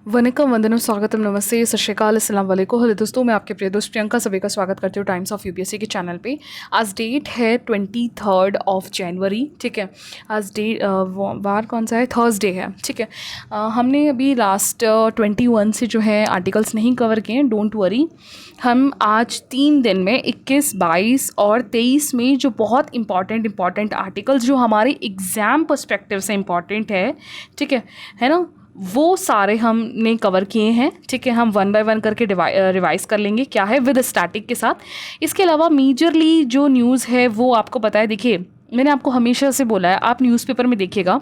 वनकम वंदनम स्वागतम नमस्ते सत श्रीकाल अस्सलाम वालेकुम। हेलो दोस्तों, मैं आपके प्रिय दोस्त प्रियंका सभी का स्वागत करती हूँ टाइम्स ऑफ यूपीएससी के चैनल पे। आज डेट है 23 जनवरी, ठीक है। आज डेट वार कौन सा है, थर्सडे है, ठीक है। हमने अभी लास्ट 21 से जो है आर्टिकल्स नहीं कवर किए हैं, डोंट वरी। हम आज 3 दिन में 21, 22 और 23 में जो बहुत इंपॉर्टेंट आर्टिकल्स जो हमारे एग्ज़ाम पर्सपेक्टिव से इम्पॉर्टेंट है, ठीक है ना, वो सारे हमने कवर किए हैं, ठीक है। हम 1 बाय 1 करके रिवाइज़ कर लेंगे क्या है विद स्टैटिक के साथ। इसके अलावा मेजरली जो न्यूज़ है वो आपको पता है, देखिए मैंने आपको हमेशा से बोला है, आप न्यूज़पेपर में देखिएगा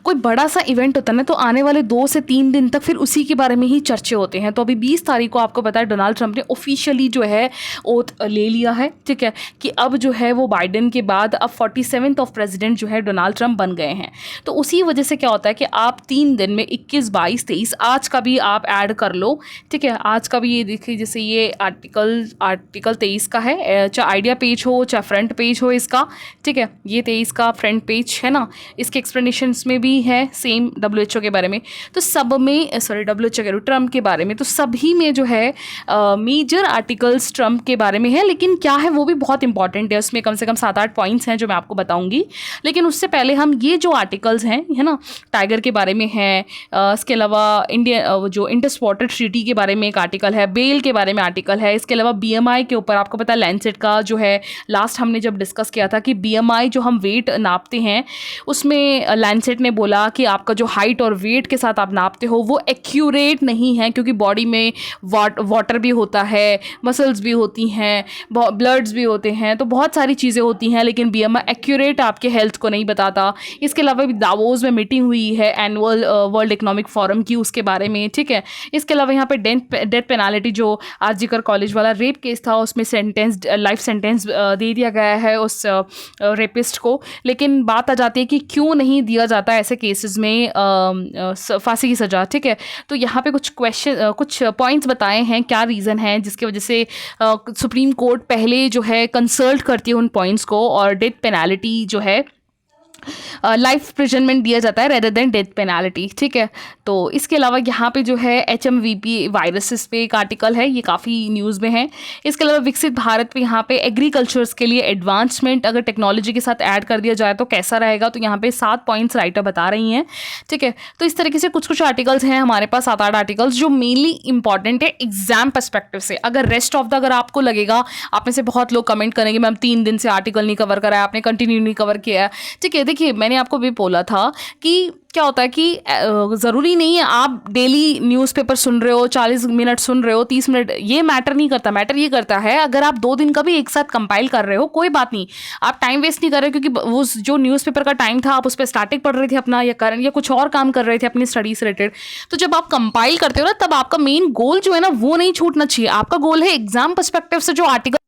कोई बड़ा सा इवेंट होता है ना, तो आने वाले 2 से 3 दिन तक फिर उसी के बारे में ही चर्चे होते हैं। तो अभी 20 तारीख को आपको पता है डोनाल्ड ट्रंप ने ऑफिशियली जो है ओथ ले लिया है, ठीक है, कि अब जो है वो बाइडेन के बाद अब 47th ऑफ प्रेसिडेंट जो है डोनाल्ड ट्रंप बन गए हैं। तो उसी वजह से क्या होता है कि आप 3 दिन में 21, 22, 23 आज का भी आप ऐड कर लो, ठीक है। आज का भी ये देखिए, जैसे ये आर्टिकल 23 का है, चाहे आइडिया पेज हो चाहे फ्रंट पेज हो इसका, ठीक है। ये 23 का फ्रंट पेज है ना, इसके एक्सप्लेनेशंस में भी है सेम WHO के बारे में। तो सब में WHO कह रहा हूँ, ट्रम्प के बारे में, तो सभी में जो है मेजर आर्टिकल्स ट्रम्प के बारे में है। लेकिन क्या है वो भी बहुत इंपॉर्टेंट है, उसमें कम से कम 7-8 पॉइंट्स हैं जो मैं आपको बताऊंगी। लेकिन उससे पहले हम ये जो आर्टिकल्स हैं, है ना, टाइगर के बारे में है, इसके अलावा इंडिया जो इंडस वाटर ट्रीटी के बारे में एक आर्टिकल है, बेल के बारे में आर्टिकल है, इसके अलावा BMI के ऊपर आपको पता है लैंसेट का जो है, लास्ट हमने जब डिस्कस किया था कि BMI जो हम वेट नापते हैं उसमें लैंसेट ने बोला कि आपका जो हाइट और वेट के साथ आप नापते हो वो एक्यूरेट नहीं है, क्योंकि बॉडी में वाटर भी होता है, मसल्स भी होती हैं, ब्लड्स भी होते हैं, तो बहुत सारी चीज़ें होती हैं, लेकिन BMI एक्यूरेट आपके हेल्थ को नहीं बताता। इसके अलावा भी दावोस में मीटिंग हुई है एनुअल वर्ल्ड इकोनॉमिक फोरम की, उसके बारे में, ठीक है। इसके अलावा यहाँ पे डेथ पेनाल्टी जो आरजीकर कॉलेज वाला रेप केस था उसमें लाइफ सेंटेंस दे दिया गया है उस रेपिस्ट को। लेकिन बात आ जाती है कि क्यों नहीं दिया जाता ऐसे केसेस में फांसी की सज़ा, ठीक है। तो यहाँ पे कुछ पॉइंट्स बताए हैं क्या रीज़न है जिसकी वजह से सुप्रीम कोर्ट पहले जो है कंसल्ट करती है उन पॉइंट्स को, और डेथ पेनाल्टी जो है लाइफ प्रिजनमेंट दिया जाता है रेदर देन डेथ पेनाल्टी, ठीक है। तो इसके अलावा यहाँ पे जो है HMVP वायरसेस पे एक आर्टिकल है, ये काफ़ी न्यूज़ में है। इसके अलावा विकसित भारत पे यहाँ पे एग्रीकल्चर्स के लिए एडवांसमेंट अगर टेक्नोलॉजी के साथ ऐड कर दिया जाए तो कैसा रहेगा, तो यहाँ पे 7 पॉइंट्स राइटर बता रही हैं, ठीक है। तो इस तरीके से कुछ आर्टिकल्स हैं हमारे पास, 7-8 आर्टिकल्स जो मेनली इंपॉर्टेंट है एग्जाम पर्सपेक्टिव से। अगर रेस्ट ऑफ द अगर आपको लगेगा, आप में से बहुत लोग कमेंट करेंगे मैम 3 दिन से आर्टिकल नहीं कवर करा है आपने, कंटिन्यू नहीं कवर किया है, ठीक है। देखिए मैंने आपको भी बोला था कि क्या होता है कि ज़रूरी नहीं है आप डेली न्यूज़पेपर सुन रहे हो, 40 मिनट सुन रहे हो, 30 मिनट, ये मैटर नहीं करता। मैटर ये करता है अगर आप 2 दिन का भी एक साथ कंपाइल कर रहे हो, कोई बात नहीं, आप टाइम वेस्ट नहीं कर रहे हो, क्योंकि वो जो न्यूज़पेपर का टाइम था आप उस पर स्टैटिक पढ़ रहे थे अपना, या करंट या कुछ और काम कर रहे थे अपनी स्टडी से रिलेटेड। तो जब आप कंपाइल करते हो ना, तब आपका मेन गोल जो है ना वो नहीं छूटना चाहिए। आपका गोल है एग्जाम पर्सपेक्टिव से जो आर्टिकल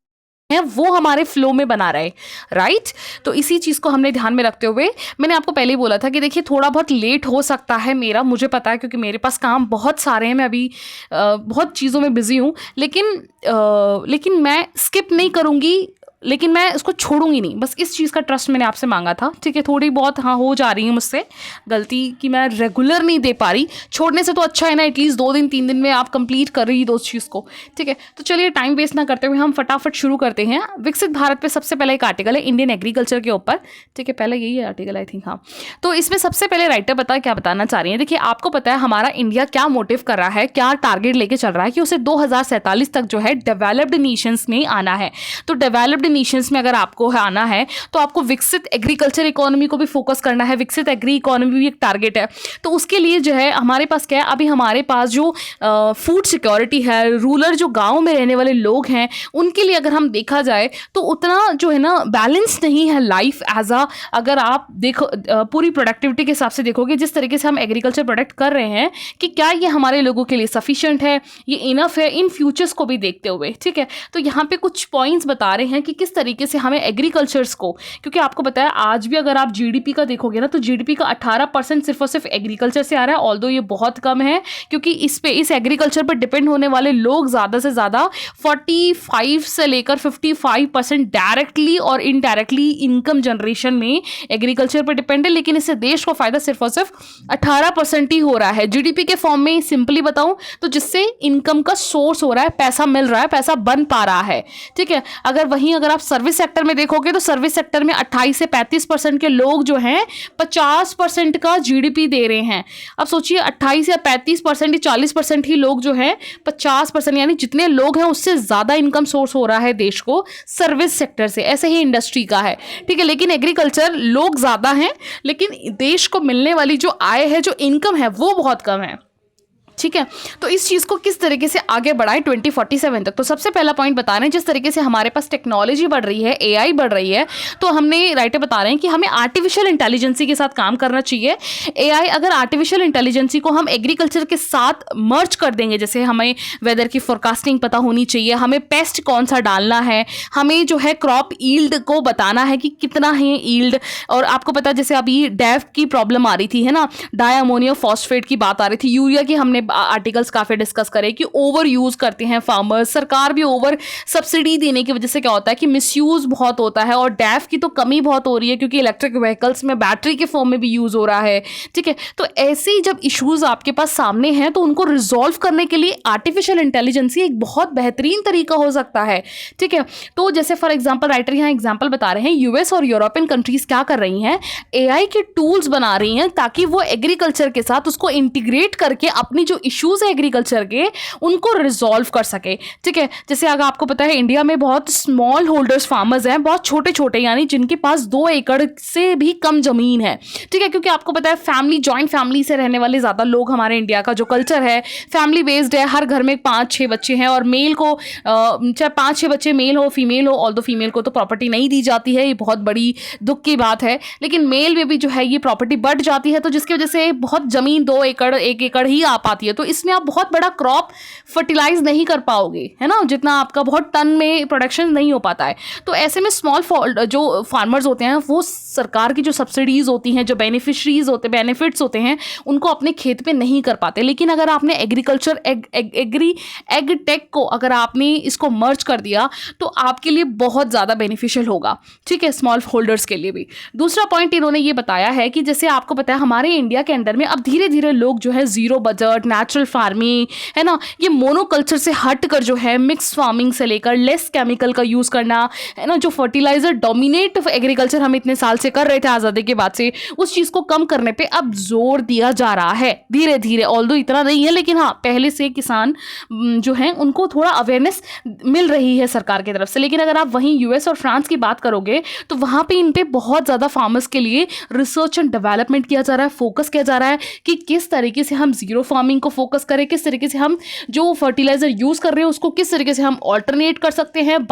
है वो हमारे फ्लो में बना रहे, राइट। तो इसी चीज़ को हमने ध्यान में रखते हुए मैंने आपको पहले ही बोला था कि देखिए थोड़ा बहुत लेट हो सकता है मेरा, मुझे पता है, क्योंकि मेरे पास काम बहुत सारे हैं, मैं अभी बहुत चीज़ों में बिजी हूँ, लेकिन मैं स्किप नहीं करूँगी, लेकिन मैं इसको छोड़ूंगी नहीं। बस इस चीज़ का ट्रस्ट मैंने आपसे मांगा था, ठीक है। थोड़ी बहुत हाँ हो जा रही है मुझसे गलती कि मैं रेगुलर नहीं दे पा रही, छोड़ने से तो अच्छा है ना, एटलीस्ट 2 दिन 3 दिन में आप कंप्लीट कर रही उस चीज़ को, ठीक है। तो चलिए टाइम वेस्ट ना करते हुए हम फटाफट शुरू करते हैं। विकसित भारत पे सबसे पहले एक आर्टिकल है इंडियन एग्रीकल्चर के ऊपर, ठीक है। पहले यही है आर्टिकल आई थिंक, हाँ। तो इसमें सबसे पहले राइटर क्या बताना चाह रही है, देखिए आपको पता है हमारा इंडिया क्या मोटिव कर रहा है, क्या टारगेट लेके चल रहा है कि उसे 2047 तक जो है डेवलप्ड नेशंस में आना है। तो डेवलप्ड नेशंस में अगर आपको आना है तो आपको विकसित एग्रीकल्चर इकोनॉमी को भी फोकस करना है, विकसित एग्री इकोनॉमी भी एक टारगेट है। तो उसके लिए जो है हमारे पास क्या है, अभी हमारे पास जो फूड सिक्योरिटी है, रूरल जो गांव में रहने वाले लोग हैं उनके लिए अगर हम देखा जाए तो उतना जो है ना बैलेंस नहीं है लाइफ एज अगर आप देखो पूरी प्रोडक्टिविटी के हिसाब से देखोगे, जिस तरीके से हम एग्रीकल्चर प्रोडक्ट कर रहे हैं, कि क्या ये हमारे लोगों के लिए सफिशिएंट है, ये इनफ है इन फ्यूचर्स को भी देखते हुए, ठीक है। तो यहाँ पे कुछ पॉइंट्स बता रहे हैं कि किस तरीके से हमें एग्रीकल्चर्स को, क्योंकि आपको पता है आज भी अगर आप जीडीपी का देखोगे ना तो जीडीपी का 18% सिर्फ और सिर्फ एग्रीकल्चर से आ रहा है। ऑल्दो ये बहुत कम है क्योंकि इस एग्रीकल्चर पर डिपेंड होने वाले लोग ज़्यादा से ज़्यादा 45 से लेकर 55% डायरेक्टली और इनडायरेक्टली इनकम जनरेशन में एग्रीकल्चर पर डिपेंड है, लेकिन इससे देश को फायदा सिर्फ और सिर्फ 18% ही हो रहा है जीडीपी के फॉर्म में। सिंपली बताऊं तो जिससे इनकम का सोर्स हो रहा है, पैसा मिल रहा है, पैसा बन पा रहा है, ठीक है। अगर आप सर्विस सेक्टर में देखोगे तो सर्विस सेक्टर में 28 से 35% के लोग जो हैं 50% का जीडीपी दे रहे हैं। अब सोचिए 28 या 35% या 40% ही लोग जो हैं 50%, यानी जितने लोग हैं उससे ज्यादा इनकम सोर्स हो रहा है देश को सर्विस सेक्टर से। ऐसे ही इंडस्ट्री का है, ठीक है। लेकिन एग्रीकल्चर लोग ज्यादा हैं लेकिन देश को मिलने वाली जो आय है, जो इनकम है, वो बहुत कम है, ठीक है। तो इस चीज़ को किस तरीके से आगे बढ़ाएं 2047 तक। तो सबसे पहला पॉइंट बता रहे हैं, जिस तरीके से हमारे पास टेक्नोलॉजी बढ़ रही है, एआई बढ़ रही है, तो हमने राइटर बता रहे हैं कि हमें आर्टिफिशियल इंटेलिजेंसी के साथ काम करना चाहिए। एआई, अगर आर्टिफिशियल इंटेलिजेंसी को हम एग्रीकल्चर के साथ मर्ज कर देंगे, जैसे हमें वेदर की फोरकास्टिंग पता होनी चाहिए, हमें पेस्ट कौन सा डालना है, हमें जो है क्रॉप ईल्ड को बताना है कि कितना है ईल्ड। और आपको पता है जैसे अभी डैफ की प्रॉब्लम आ रही थी, है ना, डाई अमोनियम फॉस्फेट की बात आ रही थी, यूरिया की हमने आर्टिकल्स काफी डिस्कस करे कि ओवर यूज करते हैं फार्मर्स, सरकार भी ओवर सब्सिडी देने की वजह से क्या होता है कि मिसयूज बहुत होता है, और डैफ की तो कमी बहुत हो रही है क्योंकि इलेक्ट्रिक व्हीकल्स में बैटरी के फॉर्म में भी यूज हो रहा है, ठीक है। तो ऐसे जब इश्यूज आपके पास सामने हैं तो उनको रिजॉल्व करने के लिए आर्टिफिशियल इंटेलिजेंसी एक बहुत बेहतरीन तरीका हो सकता है, ठीक है। तो जैसे फॉर एग्जाम्पल राइटर यहाँ एग्जाम्पल बता रहे हैं, यूएस और यूरोपियन कंट्रीज क्या कर रही हैं, एआई के टूल्स बना रही हैं ताकि वो एग्रीकल्चर के साथ उसको इंटीग्रेट करके अपनी जो इश्यूज है एग्रीकल्चर के उनको रिजॉल्व कर सके, ठीक है। जैसे अगर आपको पता है इंडिया में बहुत स्मॉल होल्डर्स फार्मर्स हैं, बहुत छोटे छोटे, यानी जिनके पास 2 एकड़ से भी कम जमीन है, ठीक है। क्योंकि आपको पता है फैमिली, जॉइंट फैमिली से रहने वाले ज्यादा लोग, हमारे इंडिया का जो कल्चर है फैमिली बेस्ड है, हर घर में 5-6 बच्चे हैं, और मेल को चाहे 5-6 बच्चे मेल हो फीमेल हो, ऑल्दो फीमेल को तो प्रॉपर्टी नहीं दी जाती है, ये बहुत बड़ी दुख की बात है, लेकिन मेल में भी जो है ये प्रॉपर्टी बढ़ जाती है, तो जिसकी वजह से बहुत जमीन 2 एकड़ 1 एकड़ ही आ पाती है, तो इसमें आप बहुत बड़ा क्रॉप फर्टिलाइज नहीं कर पाओगे, है ना, जितना आपका बहुत टन में प्रोडक्शन नहीं हो पाता है। तो ऐसे में स्मॉल जो फार्मर्स होते हैं वो सरकार की जो सब्सिडीज होती हैं, जो बेनिफिट्स होते हैं, उनको अपने खेत पे नहीं कर पाते। लेकिन अगर आपने एग्रीकल्चर एग टेक को अगर आपने इसको मर्ज कर दिया तो आपके लिए बहुत ज़्यादा बेनिफिशियल होगा, ठीक है, स्मॉल होल्डर्स के लिए भी। दूसरा पॉइंट इन्होंने ये बताया है कि जैसे आपको पता है हमारे इंडिया के अंदर में अब धीरे धीरे लोग जो है जीरो बजट, नेचुरल फार्मिंग, है ना, ये मोनोकल्चर से हटकर जो है मिक्स फार्मिंग से लेकर लेस केमिकल का यूज़ करना, है ना, जो फर्टिलाइजर डोमिनेट एग्रीकल्चर हम इतने साल से कर रहे थे आज़ादी के बाद से, उस चीज़ को कम करने पे अब जोर दिया जा रहा है धीरे धीरे। ऑल्दो इतना नहीं है लेकिन हाँ, पहले से किसान जो हैं उनको थोड़ा अवेयरनेस मिल रही है सरकार की तरफ से। लेकिन अगर आप वहीं यूएस और फ्रांस की बात करोगे तो वहाँ पे इन पे बहुत ज़्यादा फार्मर्स के लिए रिसर्च एंड डेवलपमेंट किया जा रहा है, फोकस किया जा रहा है कि किस तरीके से हम जीरो फार्मिंग को फोकस करें, किस तरीके से हम जो फर्टिलाइजर यूज़ कर रहे हैं उसको किस तरीके से हम ऑल्टरनेट कर सकते हैं,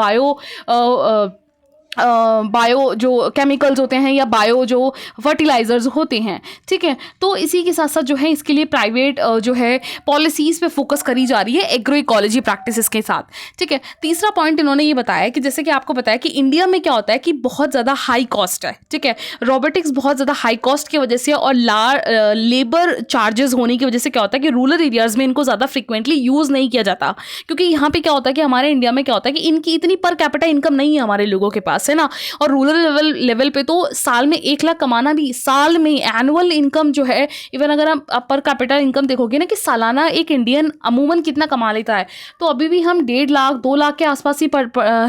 बायो जो केमिकल्स होते हैं या बायो जो फर्टिलाइजर्स होते हैं, ठीक है। तो इसी के साथ साथ जो है इसके लिए प्राइवेट जो है पॉलिसीज़ पे फोकस करी जा रही है एग्रो इकोलॉजी प्रैक्टिसेस के साथ, ठीक है। तीसरा पॉइंट इन्होंने ये बताया कि जैसे कि आपको बताया कि इंडिया में क्या होता है कि बहुत ज़्यादा हाई कॉस्ट है, ठीक है, रोबोटिक्स बहुत ज़्यादा हाई कॉस्ट की वजह से और लेबर चार्जेस होने की वजह से क्या होता है कि रूरल एरियाज़ में इनको ज़्यादा फ्रिक्वेंटली यूज़ नहीं किया जाता, क्योंकि यहाँ पे क्या होता है कि हमारे इंडिया में क्या होता है कि इनकी इतनी पर कैपिटा इनकम नहीं है हमारे लोगों के पास, है ना। और रूरल लेवल पे तो साल में 1 लाख कमाना भी, साल में एनुअल इनकम जो है, इवन अगर आप पर कैपिटल इनकम देखोगे ना कि सालाना एक इंडियन अमूमन कितना कमा लेता है, तो अभी भी हम 1.5 लाख 2 लाख के आसपास ही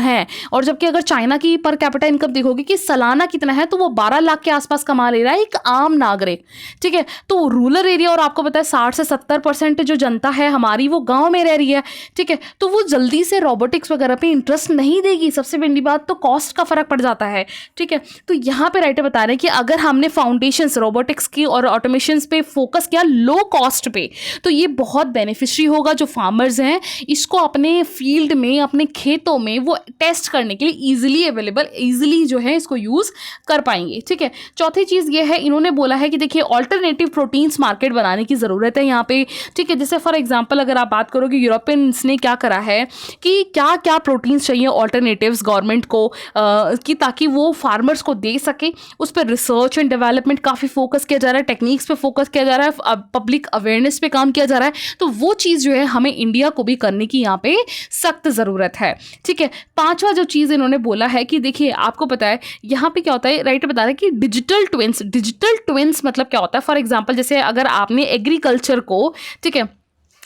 हैं। और जबकि अगर चाइना की पर कैपिटल इनकम देखोगे कि सालाना कितना है, तो वो 12 लाख के आसपास कमा ले रहा है एक आम नागरिक, ठीक है। तो रूरल एरिया, और आपको पता है 60 से 70% जो जनता है हमारी वो गाँव में रह रही है, ठीक है। तो वो जल्दी से रोबोटिक्स वगैरह पे इंटरेस्ट नहीं देगी। सबसे बड़ी बात तो कॉस्ट का फ़र्क पड़ जाता है, ठीक है। तो यहाँ पे राइटर बता रहे हैं कि अगर हमने फाउंडेशंस रोबोटिक्स की और ऑटोमेशंस पे फोकस किया लो कॉस्ट पे, तो ये बहुत बेनिफिशियरी होगा जो फार्मर्स हैं इसको अपने फील्ड में, अपने खेतों में वो टेस्ट करने के लिए ईजिली अवेलेबल, ईजिली जो है इसको यूज़ कर पाएंगे, ठीक है। चौथी चीज़ ये है, इन्होंने बोला है कि देखिए ऑल्टरनेटिव प्रोटीन्स मार्केट बनाने की ज़रूरत है यहाँ पे, ठीक है। जैसे फॉर एग्जांपल अगर आप बात करोगे यूरोपियंस ने क्या करा है कि क्या क्या प्रोटीन्स चाहिए ऑल्टरनेटिव्स गवर्नमेंट को कि ताकि वो फार्मर्स को दे सके, उस पर रिसर्च एंड डेवलपमेंट काफ़ी फोकस किया जा रहा है, टेक्निक्स पे फोकस किया जा रहा है, पब्लिक अवेयरनेस पे काम किया जा रहा है। तो वो चीज़ जो है हमें इंडिया को भी करने की यहाँ पे सख्त ज़रूरत है, ठीक है। पांचवा जो चीज़ इन्होंने बोला है कि देखिए आपको पता है यहाँ पे क्या होता है, राइटर बता रहे हैं कि डिजिटल ट्विंस मतलब क्या होता है। फॉर एग्जांपल जैसे अगर आपने एग्रीकल्चर को, ठीक है,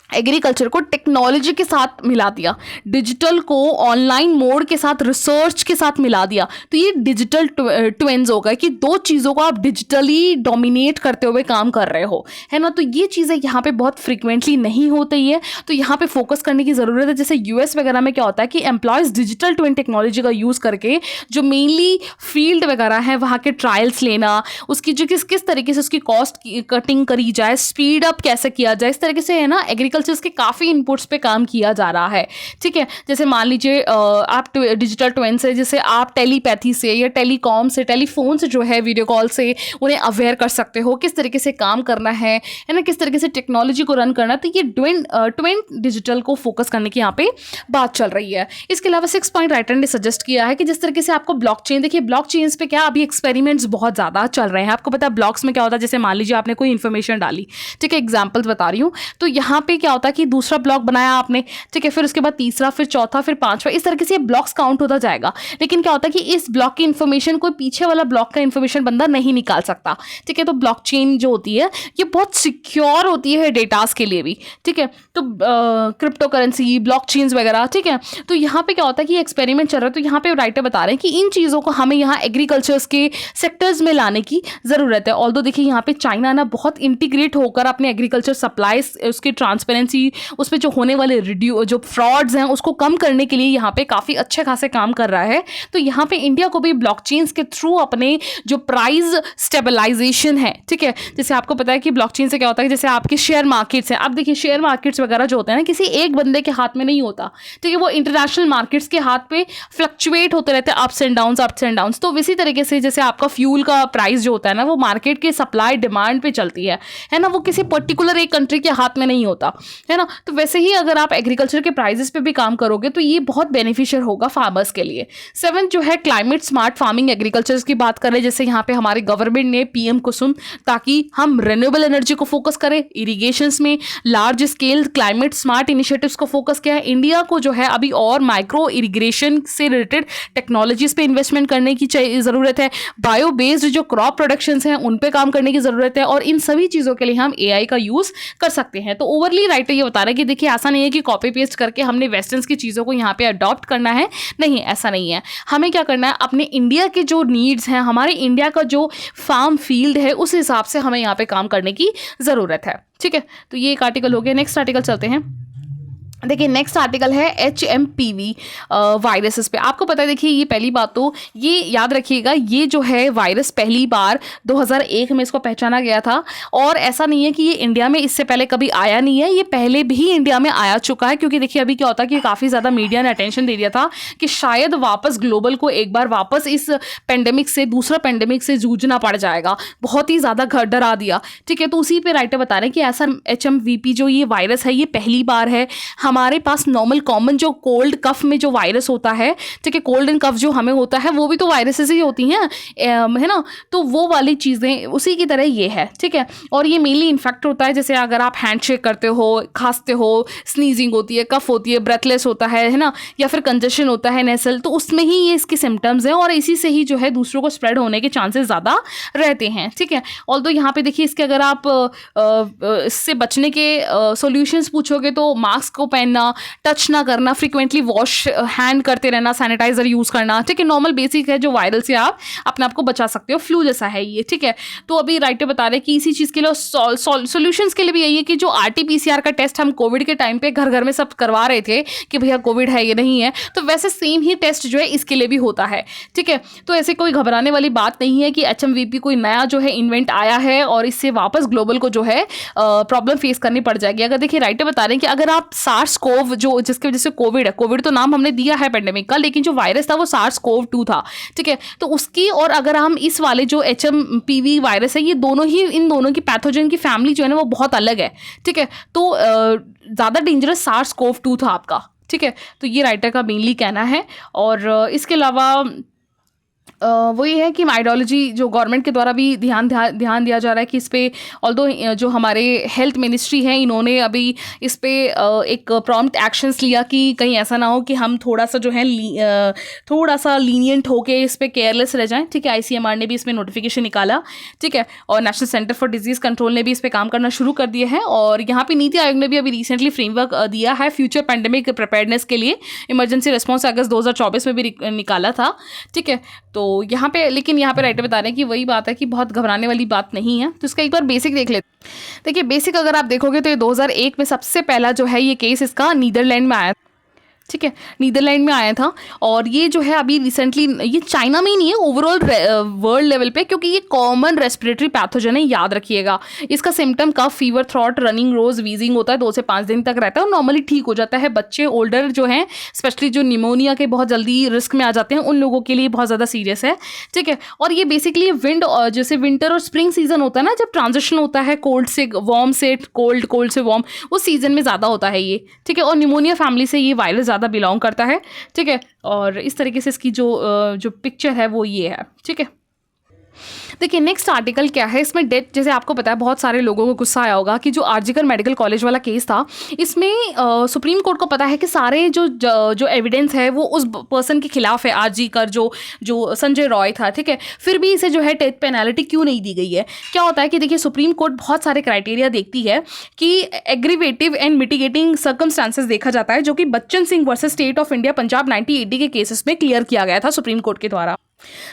एग्रीकल्चर को टेक्नोलॉजी के साथ मिला दिया, डिजिटल को ऑनलाइन मोड के साथ, रिसर्च के साथ मिला दिया, तो ये डिजिटल ट्विंस होगा कि दो चीज़ों को आप डिजिटली डोमिनेट करते हुए काम कर रहे हो, है ना। तो ये चीज़ें यहाँ पे बहुत फ्रीक्वेंटली नहीं होती है, तो यहाँ पे फोकस करने की ज़रूरत है। जैसे यूएस वगैरह में क्या होता है कि एम्प्लॉयज़ डिजिटल ट्विन टेक्नोलॉजी का यूज़ करके जो मेनली फील्ड वगैरह है वहाँ के ट्रायल्स लेना, उसकी जो किस तरीके से उसकी कॉस्ट कटिंग करी जाए, स्पीड अप कैसे किया जाए, इस तरीके से है ना एग्रीकल्चर के काफ़ी इनपुट्स पे काम किया जा रहा है, ठीक है। जैसे मान लीजिए आप डिजिटल ट्विन से, जैसे आप टेलीपैथी से या टेलीकॉम से, टेलीफोन से जो है वीडियो कॉल से उन्हें अवेयर कर सकते हो किस तरीके से काम करना है ना, किस तरीके से टेक्नोलॉजी को रन करना। तो ये ट्विन डिजिटल को फोकस करने की यहाँ पे बात चल रही है। इसके अलावा 6 पॉइंट राइटर ने सजेस्ट किया है कि जिस तरीके से आपको ब्लॉकचेन, देखिए ब्लॉकचेन पे क्या अभी एक्सपेरिमेंट्स बहुत ज़्यादा चल रहे हैं। आपको पता है ब्लॉक्स में क्या होता है, जैसे मान लीजिए आपने कोई इन्फॉर्मेशन डाली, ठीक है, एग्जाम्पल्स बता रही हूँ, तो यहाँ पे क्या होता है कि दूसरा ब्लॉक बनाया आपने, ठीक है, फिर उसके बाद तीसरा, फिर चौथा, फिर पांचवा, इस तरीके से ये ब्लॉक्स काउंट होता जाएगा। लेकिन क्या होता है कि इस ब्लॉक की इन्फॉर्मेशन कोई पीछे वाला ब्लॉक का इन्फॉर्मेशन बंदा नहीं निकाल सकता, ठीक है। तो ब्लॉकचेन जो होती है ये बहुत सिक्योर होती है डेटास के लिए भी, ठीक है। तो क्रिप्टो करेंसी, ब्लॉकचेन्स वगैरह, ठीक है। तो यहाँ पे क्या होता है कि एक्सपेरिमेंट चल रहा है, तो यहाँ पे राइटर बता रहे हैं कि इन चीज़ों को हमें यहाँ एग्रीकल्चर्स के सेक्टर्स में लाने की ज़रूरत है। ऑल्दो देखिए यहाँ पे चाइना ना बहुत इंटीग्रेट होकर अपने एग्रीकल्चर सप्लाईज, उसकी ट्रांसपेरेंसी, उस पर जो होने वाले जो फ्रॉड्स हैं उसको कम करने के लिए यहाँ पे काफ़ी अच्छे खासे काम कर रहा है। तो यहाँ पे इंडिया को भी ब्लॉकचेन्स के थ्रू अपने जो प्राइस स्टेबलाइजेशन है, ठीक है, जैसे आपको पता है कि ब्लॉकचेन से क्या होता है, जैसे आपके शेयर मार्केट्स हैं, आप देखिए शेयर मार्केट्स वगैरह जो होते हैं ना किसी एक बंदे के हाथ में नहीं होता, ठीक है, वो इंटरनेशनल मार्केट्स के हाथ पे फ्लक्चुएट होते रहते हैं, अप्स एंड डाउन्स। तो इसी तरीके से जैसे आपका फ्यूल का प्राइस जो होता है ना वो मार्केट के सप्लाई डिमांड पे चलती है ना, वो किसी पर्टिकुलर एक कंट्री के हाथ में नहीं होता, है ना। तो वैसे ही अगर आप एग्रीकल्चर के प्राइजेस पे भी काम करोगे तो ये बहुत बेनिफिशियल होगा फार्मर्स के लिए। 7 जो है क्लाइमेट स्मार्ट फार्मिंग एग्रीकल्चर की बात करें, जैसे यहाँ पे हमारे गवर्नमेंट ने पीएम कुसुम, ताकि हम रिन्यूएबल एनर्जी को फोकस करें, इरिगेशंस में large scale climate smart initiatives को फोकस किया है। इंडिया को जो है अभी और माइक्रो इरिगेशन से रिलेटेड टेक्नोलॉजीज पे इन्वेस्टमेंट करने की ज़रूरत है, बायो बेस्ड जो क्रॉप प्रोडक्शंस हैं उन पे काम करने की ज़रूरत है, और इन सभी चीज़ों के लिए हम एआई का यूज़ कर सकते हैं। तो ओवरली राइटर ये बता रहे हैं कि देखिए ऐसा नहीं है कि कॉपी पेस्ट करके हमने वेस्टर्न्स की चीज़ों को यहाँ पे अडॉप्ट करना है, नहीं, ऐसा नहीं है। हमें क्या करना है, अपने इंडिया के जो नीड्स हैं, हमारे इंडिया का जो फार्म फील्ड है, उस हिसाब से हमें यहाँ पे काम करने की ज़रूरत है, ठीक है। तो ये एक आर्टिकल हो गया। नेक्स्ट आर्टिकल चलते हैं। देखिए नेक्स्ट आर्टिकल है HMPV वायरसेस पे। आपको पता है, देखिए ये पहली बात तो ये याद रखिएगा, ये जो है वायरस पहली बार 2001 में इसको पहचाना गया था, और ऐसा नहीं है कि ये इंडिया में इससे पहले कभी आया नहीं है, ये पहले भी इंडिया में आया चुका है। क्योंकि देखिए अभी क्या होता है कि काफ़ी ज़्यादा मीडिया ने अटेंशन दे दिया था कि शायद वापस ग्लोबल को एक बार वापस इस पेंडेमिक से, दूसरा पेंडेमिक से जूझना पड़ जाएगा, बहुत ही ज़्यादा डरा दिया, ठीक है। तो उसी पर राइटर बता रहे हैं कि ऐसा HMVP जो ये वायरस है ये पहली बार है। हमारे पास नॉर्मल कॉमन जो कोल्ड कफ में जो वायरस होता है, ठीक है, कोल्ड एंड कफ जो हमें होता है वो भी तो वायरसेस ही होती हैं, है ना। तो वो वाली चीज़ें उसी की तरह ये है, ठीक है। और ये मेनली इन्फेक्ट होता है, जैसे अगर आप हैंडशेक करते हो, खांसते हो, स्नीजिंग होती है, कफ होती है, ब्रेथलेस होता है ना, या फिर कंजेशन होता है नेसल, तो उसमें ही ये इसके सिम्टम्स हैं, और इसी से ही जो है दूसरों को स्प्रेड होने के चांसेस ज़्यादा रहते हैं, ठीक है। ऑल्दो यहाँ पे देखिए इसके अगर आप इससे बचने के सॉल्यूशंस पूछोगे तो मास्क को पहनना, टच ना करना, फ्रिक्वेंटली वॉश हैंड करते रहना, सैनिटाइजर यूज़ करना, ठीक है, नॉर्मल बेसिक है जो वायरल से आप अपने आप को बचा सकते हो, फ्लू जैसा है ये, ठीक है। तो अभी राइटर बता रहे हैं कि इसी चीज़ के लिए सॉल्यूशंस के लिए भी यही है कि जो RT-PCR का टेस्ट हम कोविड के टाइम पे घर घर में सब करवा रहे थे कि भैया कोविड है ये नहीं है, तो वैसे सेम ही टेस्ट जो है इसके लिए भी होता है, ठीक है। तो ऐसे कोई घबराने वाली बात नहीं है कि HMVP कोई नया जो है इन्वेंट आया है और इससे वापस ग्लोबल को जो है प्रॉब्लम फेस करनी पड़ जाएगी। अगर देखिए राइटर बता रहे हैं कि अगर आप SARS-CoV जो जिसकी वजह से कोविड है, कोविड तो नाम हमने दिया है पेंडेमिक का, लेकिन जो वायरस था वो SARS-CoV-2 था, ठीक है। तो उसकी और अगर हम इस वाले जो HMPV वायरस है, ये दोनों ही इन दोनों की पैथोजन की फैमिली जो है ना वो बहुत अलग है, ठीक है। तो ज़्यादा डेंजरस SARS-CoV-2 था आपका, ठीक है। तो ये राइटर का मेनली कहना है। और इसके अलावा वो ये है कि आइडियोलॉजी जो गवर्नमेंट के द्वारा भी ध्यान दिया जा रहा है कि इस पे ऑल्दो जो हमारे हेल्थ मिनिस्ट्री है इन्होंने अभी इस पे एक प्रॉम्प्ट एक्शंस लिया कि कहीं ऐसा ना हो कि हम थोड़ा सा जो है थोड़ा सा लीनियंट होके इस पे केयरलेस रह जाएं, ठीक है। ICMR ने भी इसमें नोटिफिकेशन निकाला, ठीक है, और national centre for disease control ने भी इस पे काम करना शुरू कर दिया है। और यहाँ पे नीति आयोग ने भी अभी रिसेंटली फ्रेमवर्क दिया है फ्यूचर पैंडेमिक प्रिपेयर्डनेस के लिए, इमरजेंसी रिस्पॉन्स अगस्त 2024 में भी निकाला था, ठीक है। तो यहाँ पे लेकिन यहाँ पे राइटर बता रहे हैं कि वही बात है कि बहुत घबराने वाली बात नहीं है। तो इसका एक बार बेसिक देख लेते हैं। देखिए बेसिक अगर आप देखोगे तो ये 2001 में सबसे पहला जो है ये केस इसका नीदरलैंड में आया, ठीक है, नीदरलैंड में आया था। और ये जो है अभी रिसेंटली ये चाइना में ही नहीं है, ओवरऑल वर्ल्ड लेवल पे, क्योंकि ये कॉमन रेस्पिरेटरी पैथोजन है, याद रखिएगा। इसका सिम्टम कफ, फीवर, थ्रॉट, रनिंग रोज, वीजिंग होता है, 2 से 5 दिन तक रहता है और नॉर्मली ठीक हो जाता है। बच्चे, ओल्डर जो हैं, स्पेशली जो निमोनिया के बहुत जल्दी रिस्क में आ जाते हैं, उन लोगों के लिए बहुत ज़्यादा सीरियस है, ठीक है। और ये बेसिकली विंड जैसे विंटर और स्प्रिंग सीजन होता है ना, जब ट्रांजिशन होता है कोल्ड से वार्म से कोल्ड, कोल्ड से वार्म, उस सीजन में ज़्यादा होता है ये, ठीक है। और निमोनिया फैमिली से ये वायरस ज़्यादा बिलोंग करता है, ठीक है। और इस तरीके से इसकी जो पिक्चर है वो ये है, ठीक है। देखिए नेक्स्ट आर्टिकल क्या है, इसमें डेथ, जैसे आपको पता है बहुत सारे लोगों को गुस्सा आया होगा कि जो आरजीकर मेडिकल कॉलेज वाला केस था, इसमें सुप्रीम कोर्ट को पता है कि सारे जो एविडेंस है वो उस पर्सन के खिलाफ है, आरजीकर जो संजय रॉय था, ठीक है। फिर भी इसे जो है डेथ पेनल्टी क्यों नहीं दी गई है? क्या होता है कि देखिए सुप्रीम कोर्ट बहुत सारे क्राइटेरिया देखती है कि एग्रीवेटिव एंड मिटिगेटिंग सर्कमस्टांसेस देखा जाता है, जो कि Bachchan Singh versus state of India Punjab 1980 के केसेस में क्लियर किया गया था सुप्रीम कोर्ट के द्वारा।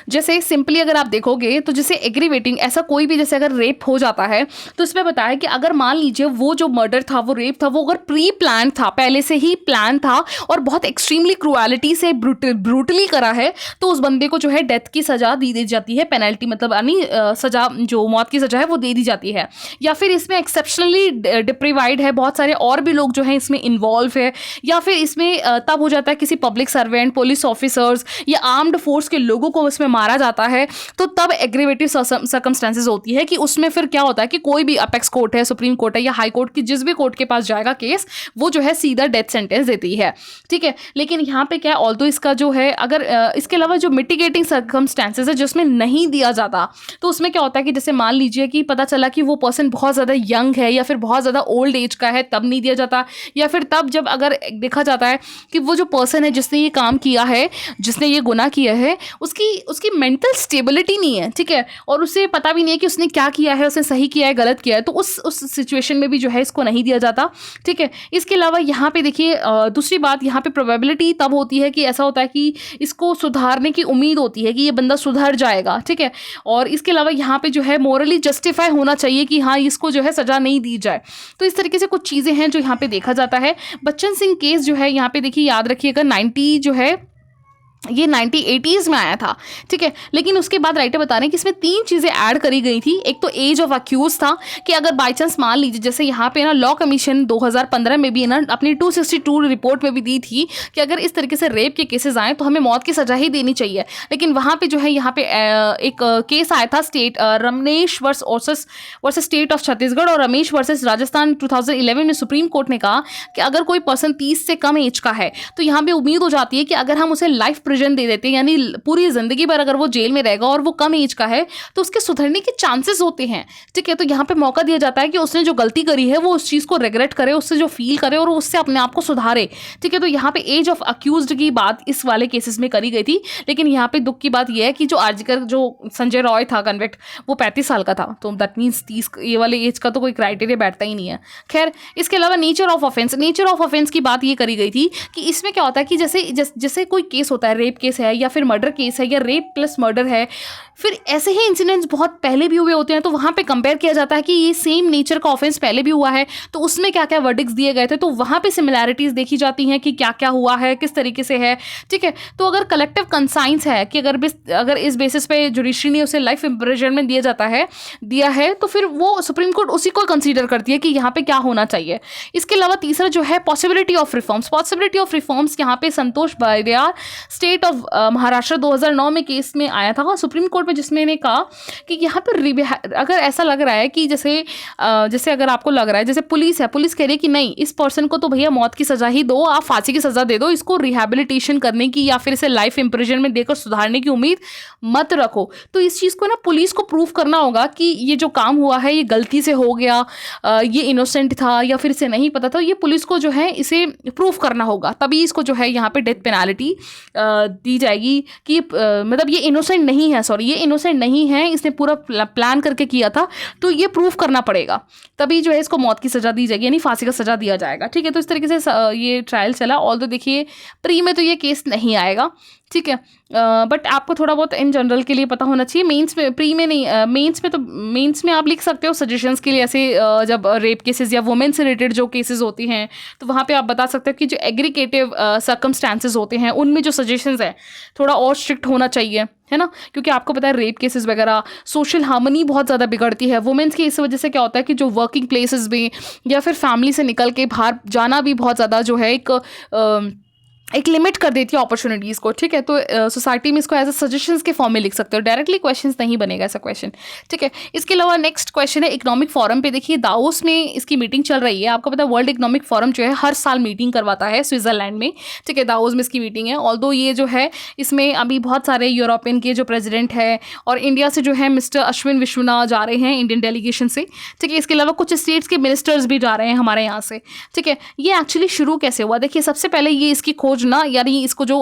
जैसे सिंपली अगर आप देखोगे तो जैसे एग्रीवेटिंग, ऐसा कोई भी जैसे अगर रेप हो जाता है तो इसमें बताया कि अगर मान लीजिए वो जो मर्डर था, वो रेप था, वो अगर प्री प्लान था, पहले से ही प्लान था और बहुत एक्सट्रीमली क्रुएलिटी से ब्रूटली करा है, तो उस बंदे को जो है डेथ की सजा दी जाती है, पेनल्टी मतलब यानी सजा, जो मौत की सजा है वो दे दी जाती है। या फिर इसमें एक्सेप्शनली डिप्रिवाइड है, बहुत सारे और भी लोग जो हैं इसमें इन्वॉल्व है, या फिर इसमें तब हो जाता है किसी पब्लिक सर्वेंट, पुलिस ऑफिसर्स या आर्म्ड फोर्स के लोगों को उसमें मारा जाता है, तो तब एग्रीवेटिव सर्कमस्टेंसेस होती है कि उसमें फिर क्या होता है कि कोई भी अपेक्स कोर्ट है, सुप्रीम कोर्ट है या हाई कोर्ट की जिस भी कोर्ट के पास जाएगा केस, वो जो है सीधा डेथ सेंटेंस देती है, ठीक है। लेकिन यहाँ पे क्या है, ऑल्दो इसका जो है अगर इसके अलावा जो मिटिगेटिंग सर्कमस्टेंसेस है जिसमें नहीं दिया जाता, तो उसमें क्या होता है कि जैसे मान लीजिए कि पता चला कि वो पर्सन बहुत ज़्यादा यंग है या फिर बहुत ज़्यादा ओल्ड एज का है, तब नहीं दिया जाता। या फिर तब जब अगर देखा जाता है कि वो जो पर्सन है जिसने ये काम किया है, जिसने ये गुनाह किया है, उसकी मेंटल स्टेबिलिटी नहीं है, ठीक है, और उसे पता भी नहीं है कि उसने क्या किया है, उसने सही किया है गलत किया है, तो उस सिचुएशन में भी जो है इसको नहीं दिया जाता, ठीक है। इसके अलावा यहाँ पे देखिए दूसरी बात, यहाँ पे प्रोबेबिलिटी तब होती है कि ऐसा होता है कि इसको सुधारने की उम्मीद होती है कि ये बंदा सुधर जाएगा, ठीक है। और इसके अलावा यहाँ पे जो है मोरली जस्टिफाई होना चाहिए कि हाँ इसको जो है सजा नहीं दी जाए। तो इस तरीके से कुछ चीज़ें हैं जो यहाँ पे देखा जाता है। बच्चन सिंह केस जो है यहाँ पे देखिए, याद रखिएगा 90 जो है ये 1980s में आया था, ठीक है। लेकिन उसके बाद राइटर बता रहे हैं कि इसमें 3 चीज़ें ऐड करी गई थी। एक तो एज ऑफ अक्यूज था कि अगर बाई चांस मान लीजिए, जैसे यहाँ पे ना लॉ कमीशन 2015 में भी ना अपनी 262 रिपोर्ट में भी दी थी कि अगर इस तरीके से रेप के केसेस आए तो हमें मौत की सजा ही देनी चाहिए। लेकिन वहाँ पे जो है यहाँ पे एक केस आया था state Ramesh versus state of Chhattisgarh और रमेश वर्सेस राजस्थान 2011 में सुप्रीम कोर्ट ने कहा कि अगर कोई पर्सन 30 से कम एज का है तो यहाँ पे उम्मीद हो जाती है कि अगर हम उसे लाइफ प्रिजन दे देते हैं, यानी पूरी ज़िंदगी भर अगर वो जेल में रहेगा और वो कम एज का है तो उसके सुधरने के चांसेस होते हैं। ठीक है, तो यहाँ पे मौका दिया जाता है कि उसने जो गलती करी है वो उस चीज़ को रिग्रेट करे, उससे जो फील करे और उससे अपने आप को सुधारे। ठीक है, तो यहाँ पे एज ऑफ अक्यूज्ड की बात इस वाले केसेस में करी गई थी, लेकिन यहाँ पे दुख की बात यह है कि जो आर्जिकर जो संजय रॉय था कन्विक्ट, वो 35 साल का था, तो दैट मीन्स 30 ये वाले एज का तो कोई क्राइटेरिया बैठता ही नहीं है। खैर, इसके अलावा नेचर ऑफ ऑफेंस की बात ये करी गई थी कि इसमें क्या होता है कि जैसे कोई केस होता है, रेप केस है या फिर मर्डर केस है या रेप प्लस मर्डर है, फिर ऐसे ही इंसिडेंट्स बहुत पहले भी हुए होते हैं, तो वहाँ पे कंपेयर किया जाता है कि ये सेम नेचर का ऑफेंस पहले भी हुआ है तो उसमें क्या क्या वर्डिक्ट्स दिए गए थे, तो वहाँ पे सिमिलैरिटीज़ देखी जाती हैं कि क्या क्या हुआ है, किस तरीके से है। ठीक है, तो अगर कलेक्टिव कंसाइंस है कि अगर इस बेसिस पे जुडिशरी ने उसे लाइफ इम्प्रिजनमेंट दिया है तो फिर वो सुप्रीम कोर्ट उसी को कंसीडर करती है कि यहाँ पे क्या होना चाहिए। इसके अलावा तीसरा जो है पॉसिबिलिटी ऑफ रिफॉर्म्स यहाँ पे संतोष बायरियार स्टेट ऑफ महाराष्ट्र 2009 में केस में आया था सुप्रीम कोर्ट में, जिसमें ने कहा कि यहाँ पर अगर ऐसा लग रहा है कि जैसे अगर आपको लग रहा है, जैसे पुलिस कह रही है कि नहीं, इस पर्सन को तो भैया मौत की सजा ही दो, आप फांसी की सजा दे दो, इसको रिहैबिलिटेशन करने की या फिर इसे लाइफ इम्प्रिजन में देकर सुधारने की उम्मीद मत रखो। तो इस चीज़ को ना पुलिस को प्रूव करना होगा कि ये जो काम हुआ है ये गलती से हो गया, ये इनोसेंट था या फिर इसे नहीं पता था, ये पुलिस को जो है इसे प्रूव करना होगा, तभी इसको जो है यहाँ पे डेथ पेनाल्टी दी जाएगी कि मतलब ये इनोसेंट नहीं है, इसने पूरा प्लान करके किया था, तो ये प्रूफ करना पड़ेगा, तभी जो है इसको मौत की सजा दी जाएगी, यानी फांसी का सजा दिया जाएगा। ठीक है, तो इस तरीके से ये ट्रायल चला। ऑल तो देखिए प्री में तो ये केस नहीं आएगा, ठीक है, बट आपको थोड़ा बहुत इन जनरल के लिए पता होना चाहिए। मेंस में, प्री में नहीं, मेंस में आप लिख सकते हो सजेशंस के लिए, ऐसे जब रेप केसेस या वुमेन से रिलेटेड जो केसेस होती हैं तो वहाँ पे आप बता सकते हो कि जो एग्रीगेटिव सर्कमस्टांसेस होते हैं उनमें जो सजेशंस हैं थोड़ा और स्ट्रिक्ट होना चाहिए, है ना, क्योंकि आपको पता है रेप केसेस वगैरह सोशल हार्मनी बहुत ज़्यादा बिगड़ती है वुमेन्स की। इस वजह से क्या होता है कि जो वर्किंग प्लेसेस में या फिर फैमिली से निकल के बाहर जाना भी बहुत ज़्यादा जो है एक लिमिट कर देती है अपॉर्चुनिटीज़ को। ठीक है, तो सोसाइटी में इसको एज अ सजेशंस के फॉर्म में लिख सकते हो, डायरेक्टली क्वेश्चंस नहीं बनेगा ऐसा क्वेश्चन। ठीक है, इसके अलावा नेक्स्ट क्वेश्चन है इकोनॉमिक फोरम पे। देखिए दावोस में इसकी मीटिंग चल रही है, आपको पता है वर्ल्ड इकोनॉमिक फोरम जो है हर साल मीटिंग करवाता है स्विट्जरलैंड में। ठीक है, दावोस में इसकी मीटिंग है। ऑल्दो ये जो है इसमें अभी बहुत सारे यूरोपियन के जो प्रेसिडेंट है और इंडिया से जो है मिस्टर अश्विन विश्वनाथ जा रहे हैं इंडियन डेलीगेशन से। ठीक है, इसके अलावा कुछ स्टेट्स के मिनिस्टर्स भी जा रहे हैं हमारे यहाँ से। ठीक है, ये एक्चुअली शुरू कैसे हुआ, देखिए सबसे पहले ये इसकी खोज ना, यानी इसको जो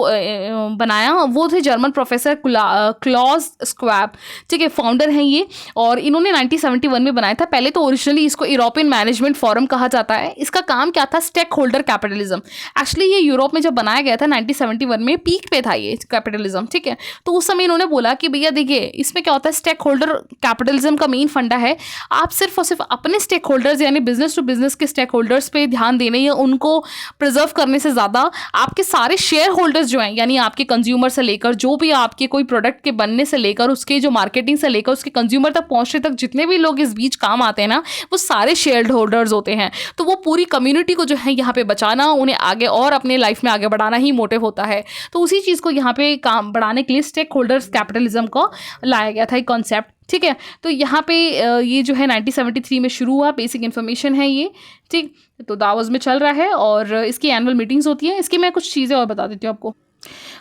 बनाया वो थे जर्मन प्रोफेसर क्लॉज स्क्वैब। ठीक है, फाउंडर हैं ये, और इन्होंने 1971 में बनाया था। पहले तो ओरिजिनली इसको यूरोपियन मैनेजमेंट फोरम कहा जाता है। इसका काम क्या था, स्टेक होल्डर कैपिटलिज्म। एक्चुअली ये यूरोप में जब बनाया गया था 1971 में, पीक पे था ये कैपिटलिज्म। ठीक है, तो उस समय इन्होंने बोला कि भैया देखिए इसमें क्या होता है, स्टेक होल्डर कैपिटलिज्म का मेन फंडा है आप सिर्फ और सिर्फ अपने स्टेक होल्डर्स यानी बिजनेस टू बिजनेस के स्टेक होल्डर्स पे ध्यान देने या उनको प्रिजर्व करने से ज़्यादा आपके सारे शेयर होल्डर्स जो हैं, यानी आपके कंज्यूमर से लेकर जो भी आपके कोई प्रोडक्ट के बनने से लेकर उसके जो मार्केटिंग से लेकर उसके कंज्यूमर तक पहुंचने तक जितने भी लोग इस बीच काम आते हैं ना, वो सारे शेयर होल्डर्स होते हैं। तो वो पूरी कम्युनिटी को जो है यहाँ पे बचाना, उन्हें आगे और अपने लाइफ में आगे बढ़ाना ही मोटिव होता है। तो उसी चीज़ को यहाँ पे काम बढ़ाने के लिए स्टेक होल्डर्स कैपिटलिज्म को लाया गया था एक कॉन्सेप्ट। ठीक है, तो यहाँ पे ये जो है 1973 में शुरू हुआ, बेसिक इन्फॉर्मेशन है ये। ठीक, तो दावोस में चल रहा है और इसकी एनुअल मीटिंग्स होती हैं। इसकी मैं कुछ चीज़ें और बता देती हूँ आपको।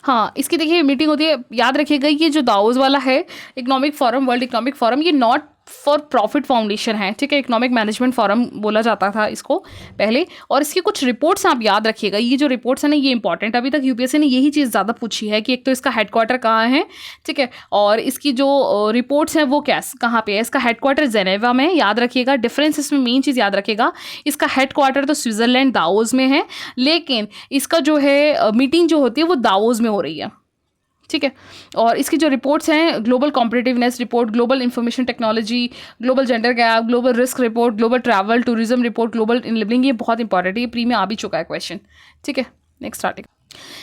हाँ, इसकी देखिए मीटिंग होती है, याद रखिएगा ये जो दावोस वाला है economic forum, world economic forum, ये नॉट फॉर प्रॉफिट फाउंडेशन है। ठीक है, इकोनॉमिक मैनेजमेंट फोरम बोला जाता था इसको पहले। और इसकी कुछ रिपोर्ट्स आप याद रखिएगा, ये जो रिपोर्ट्स है ना ये इंपॉर्टेंट, अभी तक यूपीएससी ने यही चीज़ ज़्यादा पूछी है कि एक तो इसका हेडक्वार्टर कहाँ है। ठीक है, और इसकी जो रिपोर्ट्स हैं वो कहाँ पे है। इसका हेडक्वार्टर जेनेवा में है, याद रखिएगा। डिफरेंस इसमें मेन चीज़ याद रखिएगा, इसका हेडक्वार्टर तो स्विट्जरलैंड दावोस में है, लेकिन इसका जो है मीटिंग जो होती है वो दावोस में हो रही है। ठीक है, और इसकी जो रिपोर्ट्स हैं, global competitiveness report, global information technology, global gender gap, global risk report, global travel tourism report, global enabling, ये बहुत इंपॉर्टेंट है, ये प्री में आ भी चुका है क्वेश्चन। ठीक है, नेक्स्ट आर्टिकल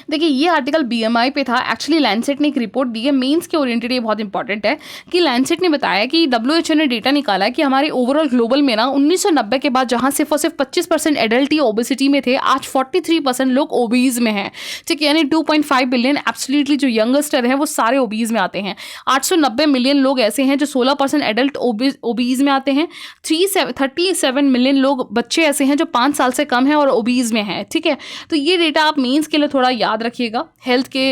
देखिए, ये आर्टिकल बीएमआई पे था। एक्चुअली लैंडसेट ने एक रिपोर्ट दी है, मेंस के ओरिएंटेड, ये बहुत इंपॉर्टेंट है कि लैंडसेट ने बताया कि डब्ल्यूएचओ ने डेटा निकाला है कि हमारे ओवरऑल ग्लोबल में ना 1990 के बाद जहां सिर्फ और सिर्फ 25% एडल्ट ही ओबेसिटी में थे, आज 43% लोग ओबीज में हैं। ठीक है, यानी 2.5 बिलियन एब्सोल्युटली जो यंगस्टर हैं वो सारे ओबीज में आते हैं। 890 मिलियन लोग ऐसे हैं जो 16% एडल्ट ओबीज में आते हैं। 37 मिलियन लोग बच्चे ऐसे हैं जो 5 साल से कम हैं और ओबीज में हैं। ठीक है, तो ये डेटा आप मेंस के लिए थोड़ा याद रखिएगा हेल्थ के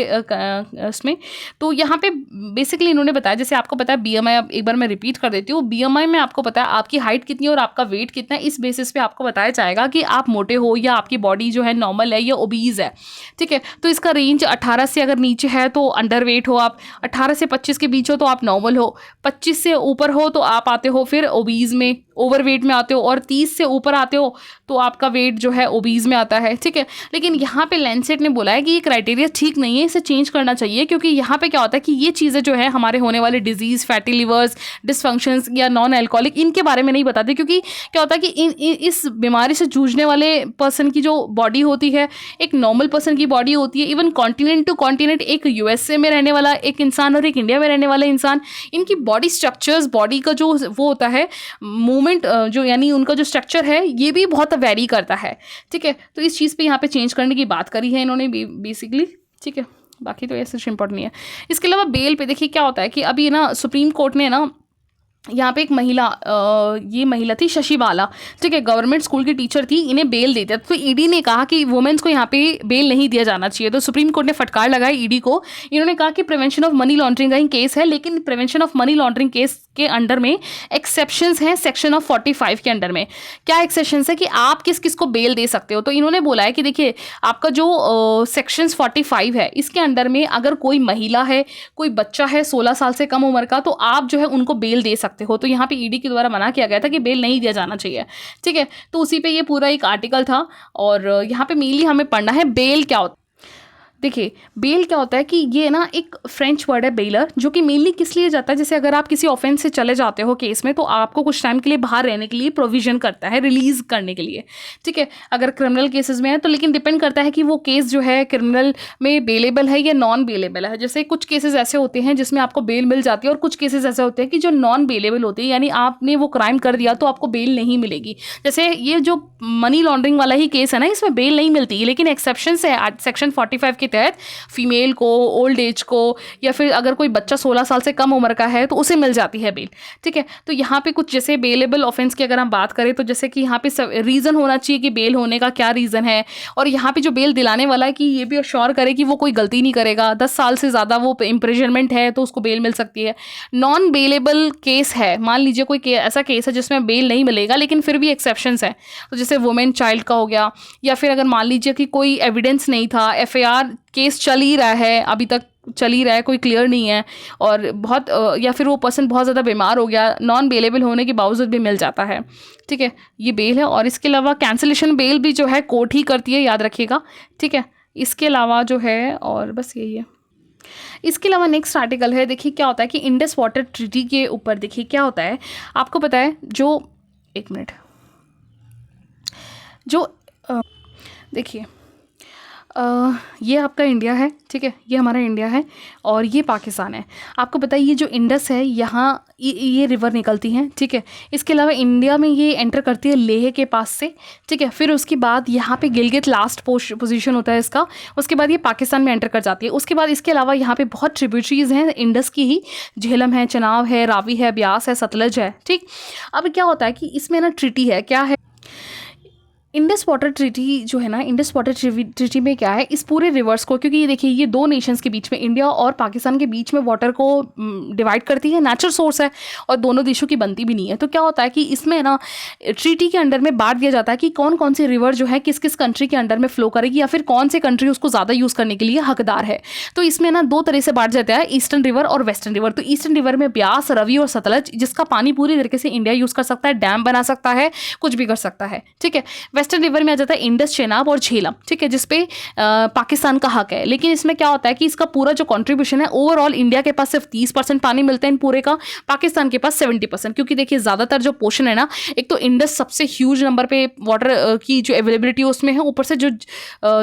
इसमें। तो यहाँ पे बेसिकली इन्होंने बताया, जैसे आपको पता है BMI, अब एक बार मैं रिपीट कर देती हूँ, BMI में आपको पता है आपकी हाइट कितनी है और आपका वेट कितना है, इस बेसिस पे आपको बताया जाएगा कि आप मोटे हो या आपकी बॉडी जो है नॉर्मल है या ओबीज है, ठीक है। तो इसका रेंज 18 से अगर नीचे है तो अंडर वेट हो आप, 18 से 25 के बीच हो तो आप नॉर्मल हो, 25 से ऊपर हो तो आप आते हो फिर ओबीज में, ओवर वेट में आते हो, और 30 से ऊपर आते हो तो आपका वेट जो है ओबीज में आता है, ठीक है। लेकिन यहाँ पे लैंसेट ने बोला है कि ये क्राइटेरिया ठीक नहीं है, इसे चेंज करना चाहिए, क्योंकि यहाँ पे क्या होता है कि ये चीज़ें जो है हमारे होने वाले डिजीज़, फैटी लिवर्स, डिसफंक्शंस या नॉन अल्कोहलिक, इनके बारे में नहीं बताते। क्योंकि क्या होता है कि इस बीमारी से जूझने वाले पर्सन की जो बॉडी होती है एक नॉर्मल पर्सन की बॉडी होती है, इवन कॉन्टिनेंट टू कॉन्टिनेंट, एक USA में रहने वाला एक इंसान और एक इंडिया में रहने वाला इंसान, इनकी बॉडी स्ट्रक्चर्स, बॉडी का जो वो होता है मूवमेंट, जो यानी उनका जो स्ट्रक्चर है ये भी बहुत वेरी करता है, ठीक है। तो इस चीज़ पे यहाँ पे चेंज करने की बात करी है इन्होंने बेसिकली, ठीक है। बाकी तो ऐसे इंपॉर्टेंट नहीं है। इसके अलावा बेल पे देखिए क्या होता है कि अभी ना सुप्रीम कोर्ट ने ना यहाँ पे एक महिला, ये महिला थी शशि बाला, ठीक है, गवर्नमेंट स्कूल की टीचर थी, इन्हें बेल देते, तो ईडी ने कहा कि वुमेन्स को यहाँ पे बेल नहीं दिया जाना चाहिए। तो सुप्रीम कोर्ट ने फटकार लगाई ईडी को। इन्होंने कहा कि प्रिवेंशन ऑफ मनी लॉन्ड्रिंग का ही केस है, लेकिन prevention of money laundering case के अंडर में एक्सेप्शंस हैं सेक्शन ऑफ 45 के अंडर में। क्या एक्सेप्शंस है कि आप किस किस को बेल दे सकते हो। तो इन्होंने बोला है कि देखिए आपका जो सेक्शंस 45 है इसके अंडर में अगर कोई महिला है, कोई बच्चा है 16 साल से कम उम्र का, तो आप जो है उनको बेल दे सकते हो। तो यहाँ पे ईडी के द्वारा मना किया गया था कि बेल नहीं दिया जाना चाहिए, ठीक है। तो उसी पे ये पूरा एक आर्टिकल था, और यहाँ पे मेनली हमें पढ़ना है बेल क्या होता है। देखिए बेल क्या होता है कि ये ना एक फ्रेंच वर्ड है बेलर, जो कि मेनली किस लिए जाता है, जैसे अगर आप किसी ऑफेंस से चले जाते हो केस में तो आपको कुछ टाइम के लिए बाहर रहने के लिए प्रोविजन करता है, रिलीज करने के लिए, ठीक है, अगर क्रिमिनल केसेस में है तो। लेकिन डिपेंड करता है कि वो केस जो है क्रिमिनल में बेलेबल है या नॉन बेलेबल है। जैसे कुछ केसेस ऐसे होते हैं जिसमें आपको बेल मिल जाती है, और कुछ केसेस ऐसे होते हैं कि जो नॉन बेलेबल होते हैं, यानी आपने वो क्राइम कर दिया तो आपको बेल नहीं मिलेगी। जैसे ये जो मनी लॉन्ड्रिंग वाला ही केस है ना, इसमें बेल नहीं मिलती, लेकिन एक्सेप्शन है सेक्शन 45 के तहत फीमेल को, ओल्ड एज को, या फिर अगर कोई बच्चा 16 साल से कम उम्र का है तो उसे मिल जाती है बेल, ठीक है। तो यहाँ पे कुछ जैसे बेलेबल ऑफेंस की अगर हम बात करें तो जैसे कि यहाँ पे रीज़न होना चाहिए कि बेल होने का क्या रीज़न है, और यहाँ पे जो बेल दिलाने वाला है कि ये भी अश्योर करे कि वो कोई गलती नहीं करेगा, 10 साल से ज़्यादा वो इम्प्रिजनमेंट है तो उसको बेल मिल सकती है। नॉन बेलेबल केस है, मान लीजिए कोई ऐसा केस है जिसमें बेल नहीं मिलेगा लेकिन फिर भी एक्सेप्शंस है, तो जैसे वुमेन चाइल्ड का हो गया, या फिर अगर मान लीजिए कि कोई एविडेंस नहीं था, FIR केस चल ही रहा है, अभी तक चल ही रहा है, कोई क्लियर नहीं है, और बहुत या फिर वो पर्सन बहुत ज़्यादा बीमार हो गया, नॉन बेलेबल होने के बावजूद भी मिल जाता है, ठीक है, ये बेल है। और इसके अलावा कैंसिलेशन बेल भी जो है कोर्ट ही करती है, याद रखिएगा, ठीक है। इसके अलावा जो है, और बस यही है। इसके अलावा नेक्स्ट आर्टिकल है, देखिए क्या होता है कि इंडस वाटर ट्रीटी के ऊपर देखिए क्या होता है, आपको पता है जो, एक मिनट, जो देखिए ये आपका इंडिया है, ठीक है, ये हमारा इंडिया है और ये पाकिस्तान है। आपको पता है ये जो इंडस है, यहाँ ये रिवर निकलती हैं, ठीक है। इसके अलावा इंडिया में ये एंटर करती है लेह के पास से, ठीक है। फिर उसके बाद यहाँ पे गिलगित लास्ट पोजीशन होता है इसका, उसके बाद ये पाकिस्तान में एंटर कर जाती है। उसके बाद इसके अलावा यहाँ पे बहुत ट्रिब्यूटरीज हैं इंडस की ही, झेलम है, चनाब है, रावी है, ब्यास है, सतलज है, ठीक। अब क्या होता है कि इसमें ना ट्रीटी है, क्या है इंडस वाटर ट्रीटी जो है ना, इंडस वाटर ट्रीटी में क्या है, इस पूरे रिवर्स को, क्योंकि ये देखिए ये दो नेशंस के बीच में, इंडिया और पाकिस्तान के बीच में वाटर को डिवाइड करती है, नेचुरल सोर्स है और दोनों देशों की बनती भी नहीं है। तो क्या होता है कि इसमें ना ट्रीटी के अंडर में बांट दिया जाता है कि कौन कौन सी रिवर जो है किस किस कंट्री के अंडर में फ्लो करेगी, या फिर कौन से कंट्री उसको ज़्यादा यूज़ करने के लिए हकदार है। तो इसमें ना दो तरह से बांट जाता है, ईस्टर्न रिवर और वेस्टर्न रिवर। तो ईस्टर्न रिवर में ब्यास, रवि और सतलज, जिसका पानी पूरी तरीके से इंडिया यूज़ कर सकता है, डैम बना सकता है, कुछ भी कर सकता है, ठीक है। वेस्टर्न रिवर में आ जाता है इंडस, चेनाब और झेलम, ठीक है, जिसपे पाकिस्तान का हक है। लेकिन इसमें क्या होता है कि इसका पूरा जो कंट्रीब्यूशन है, ओवरऑल इंडिया के पास सिर्फ 30% पानी मिलता है इन पूरे का, पाकिस्तान के पास 70%, क्योंकि देखिए ज़्यादातर जो पोर्शन है ना, एक तो इंडस सबसे ह्यूज नंबर पे वाटर की जो अवेलेबिलिटी उसमें है, ऊपर से जो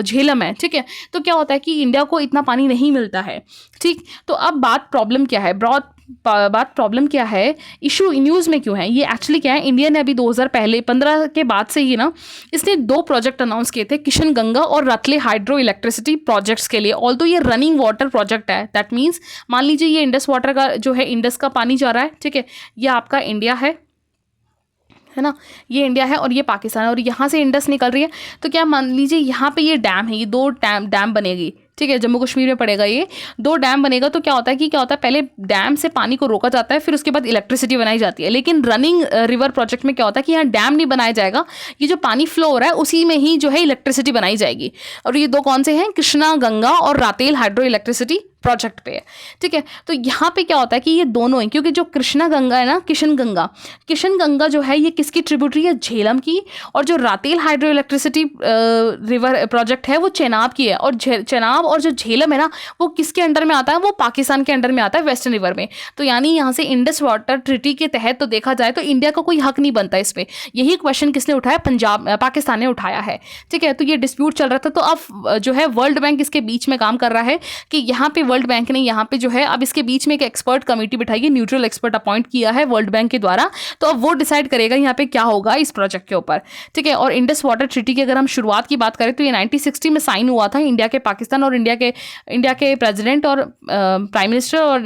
झेलम है, ठीक है। तो क्या होता है कि इंडिया को इतना पानी नहीं मिलता है, ठीक। तो अब प्रॉब्लम क्या है, प्रॉब्लम क्या है, इशू न्यूज़ में क्यों है, ये एक्चुअली क्या है, इंडिया ने अभी 2015 के बाद से ही ना इसने 2 प्रोजेक्ट अनाउंस किए थे, किशन गंगा और रतले हाइड्रो इलेक्ट्रिसिटी प्रोजेक्ट्स के लिए। ऑल्दो ये रनिंग वाटर प्रोजेक्ट है, दैट मीन्स मान लीजिए ये इंडस वाटर का जो है, इंडस का पानी जा रहा है, ठीक है, ये आपका इंडिया है है ना, ये इंडिया है और ये पाकिस्तान है, और यहाँ से इंडस निकल रही है। तो क्या मान लीजिए यहाँ पे ये डैम है, ये 2 डैम बनेगी, ठीक है, जम्मू कश्मीर में पड़ेगा, ये 2 डैम बनेगा। तो क्या होता है पहले डैम से पानी को रोका जाता है, फिर उसके बाद इलेक्ट्रिसिटी बनाई जाती है। लेकिन रनिंग रिवर प्रोजेक्ट में क्या होता है कि यहाँ डैम नहीं बनाया जाएगा, ये जो पानी फ्लो हो रहा है उसी में ही जो है इलेक्ट्रिसिटी बनाई जाएगी। और ये 2 कौन से हैं, कृष्णा गंगा और रातेल हाइड्रो इलेक्ट्रिसिटी प्रोजेक्ट पे है, ठीक है। तो यहाँ पे क्या होता है कि ये दोनों हैं, क्योंकि जो कृष्णा गंगा है ना, किशन गंगा जो है ये किसकी ट्रिब्यूटरी है, झेलम की, और जो रातेल हाइड्रो इलेक्ट्रिसिटी रिवर प्रोजेक्ट है वो चेनाब की है। और चेनाब और जो झेलम है ना, वो किसके अंडर में आता है, वो पाकिस्तान के अंडर में आता है, वेस्टर्न रिवर में। तो यानी यहाँ से इंडस वाटर ट्रीटी के तहत तो देखा जाए तो इंडिया का कोई हक नहीं बनता इस पर। यही क्वेश्चन किसने उठाया, पाकिस्तान ने उठाया है, ठीक है। तो ये डिस्प्यूट चल रहा था। तो अब जो है वर्ल्ड बैंक इसके बीच में काम कर रहा है कि यहाँ पे वर्ल्ड बैंक ने यहाँ पे जो है अब इसके बीच में एक एक्सपर्ट कमेटी बिठाई है, न्यूट्रल एक्सपर्ट अपॉइंट किया है वर्ल्ड बैंक के द्वारा। तो अब वो डिसाइड करेगा यहाँ पे क्या होगा इस प्रोजेक्ट के ऊपर, ठीक है। और इंडस वाटर ट्रीटी की अगर हम शुरुआत की बात करें तो ये 1960 में साइन हुआ था इंडिया के, पाकिस्तान और इंडिया के प्रेसिडेंट और प्राइम मिनिस्टर और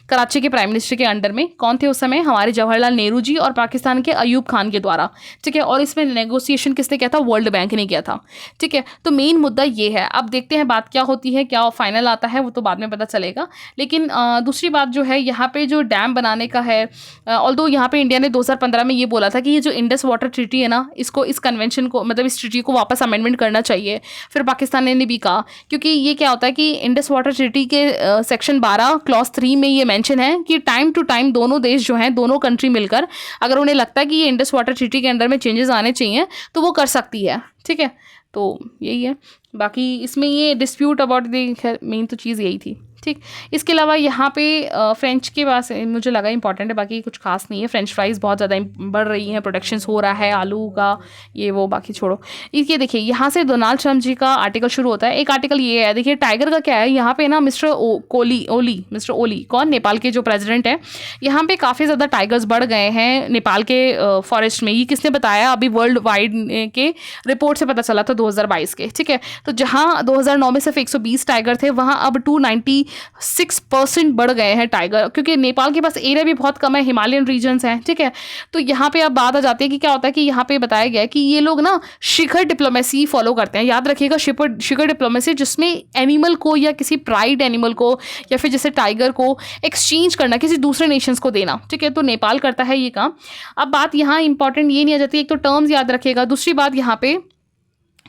कराची के प्राइम मिनिस्टर के अंडर में। कौन थे उस समय, हमारे जवाहरलाल नेहरू जी और पाकिस्तान के अयूब खान के द्वारा, ठीक है। और इसमें नेगोशिएशन किसने किया था, वर्ल्ड बैंक ने किया था, ठीक है। तो मेन मुद्दा ये है। अब देखते हैं बात क्या होती है, क्या फाइनल आता है वो तो बाद में पता चलेगा। लेकिन दूसरी बात जो है यहाँ पे जो डैम बनाने का है, ऑल्दो यहाँ पे इंडिया ने 2015 में ये बोला था कि ये जो इंडस वाटर ट्रीटी है ना, इसको, इस कन्वेंशन को, मतलब इस ट्रीटी को वापस अमेंडमेंट करना चाहिए। फिर पाकिस्तान ने भी कहा, क्योंकि ये क्या होता है कि इंडस वाटर ट्रीटी के सेक्शन 12 क्लॉज 3 में ये मेंशन है कि टाइम टू टाइम दोनों देश जो हैं, दोनों कंट्री मिलकर अगर उन्हें लगता है कि ये इंडस वाटर ट्रीटी के अंदर में चेंजेस आने चाहिए तो वो कर सकती है, ठीक है। तो यही है। बाकी इसमें ये डिस्प्यूट अबाउट द, मेन तो चीज़ यही थी, ठीक। इसके अलावा यहाँ पे फ्रेंच के पास मुझे लगा इंपॉर्टेंट है, बाकी कुछ खास नहीं है। फ्रेंच फ्राइज़ बहुत ज़्यादा बढ़ रही हैं, प्रोडक्शन हो रहा है आलू का, ये वो, बाकी छोड़ो। ये देखिए यहाँ से डोनाल्ड ट्रम्प जी का आर्टिकल शुरू होता है। एक आर्टिकल ये है, देखिए टाइगर का क्या है यहाँ पे ना, मिस्टर ओली, कौन, नेपाल के जो प्रेसिडेंट है, यहाँ पे काफ़ी ज़्यादा टाइगर्स बढ़ गए हैं नेपाल के फॉरेस्ट में। ये किसने बताया, अभी वर्ल्ड वाइड के रिपोर्ट से पता चला था 2022 के, ठीक है। तो जहाँ 2009 में सिर्फ 120 टाइगर थे, वहाँ अब 296% बढ़ गए हैं टाइगर, क्योंकि नेपाल के पास एरिया भी बहुत कम है, हिमालयन रीजन्स हैं, ठीक है। तो यहाँ पे अब बात आ जाती है कि क्या होता है कि यहाँ पे बताया गया है कि ये लोग ना शिखर डिप्लोमेसी फॉलो करते हैं। याद रखिएगा, शिखर डिप्लोमेसी, जिसमें एनिमल को या किसी प्राइड एनिमल को या फिर जैसे टाइगर को एक्सचेंज करना, किसी दूसरे नेशंस को देना, ठीक है। तो नेपाल करता है ये काम। अब बात यहाँ इंपॉर्टेंट ये नहीं आ जाती, एक तो टर्म्स याद रखिएगा, दूसरी बात यहाँ पे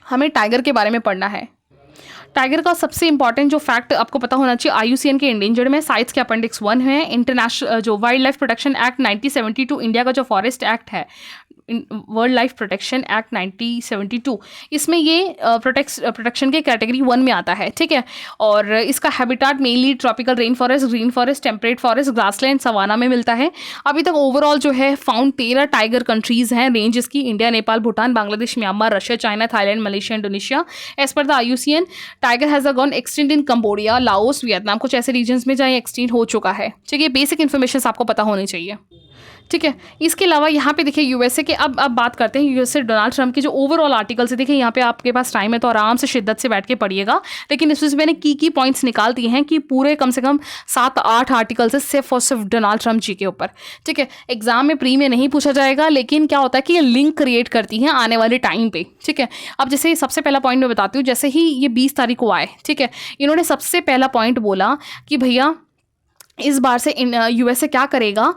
हमें टाइगर के बारे में पढ़ना है। टाइगर का सबसे इंपॉर्टेंट जो फैक्ट आपको पता होना चाहिए, आईयूसीएन के इंडेंजर्ड में साइट्स के अपेंडिक्स 1 है। इंटरनेशनल जो wild life protection act 1972, India का जो फॉरेस्ट एक्ट है, वर्ल्ड लाइफ प्रोटेक्शन एक्ट 1972, इसमें ये प्रोटेक्शन के कैटेगरी 1 में आता है, ठीक है। और इसका habitat mainly tropical rain forest, green forest, temperate forest, grassland, savanna में मिलता है। अभी तक ओवरऑल जो है फाउंड 13 टाइगर कंट्रीज हैं रेंज इसकी, India, Nepal, Bhutan, Bangladesh, Myanmar, Russia, China, Thailand, Malaysia, Indonesia. As per the IUCN, tiger has gone extinct in Cambodia, Laos, Vietnam, कुछ ऐसे रीजन्स में जहाँ एक्सटिंक्ट हो चुका है, ठीक है। बेसिक इन्फॉर्मेशन आपको पता होनी चाहिए, ठीक है। इसके अलावा यहाँ पे देखिए यूएसए के, अब बात करते हैं यूएसए डोनाल्ड ट्रम्प के जो ओवरऑल आर्टिकल्स है। देखिए यहाँ पे आपके पास टाइम है तो आराम से शिद्दत से बैठ के पढ़िएगा, लेकिन इसमें से मैंने की पॉइंट्स निकाल दिए हैं कि पूरे कम से कम 7-8 आर्टिकल्स है सिर्फ और सिर्फ डोनाल्ड ट्रम्प जी के ऊपर, ठीक है। एग्जाम में प्री में नहीं पूछा जाएगा, लेकिन क्या होता है कि ये लिंक क्रिएट करती हैं आने वाले टाइम पे, ठीक है। अब जैसे सबसे पहला पॉइंट मैं बताती हूँ, जैसे ही ये 20 तारीख को आए, ठीक है, इन्होंने सबसे पहला पॉइंट बोला कि भैया इस बार से यूएसए क्या करेगा,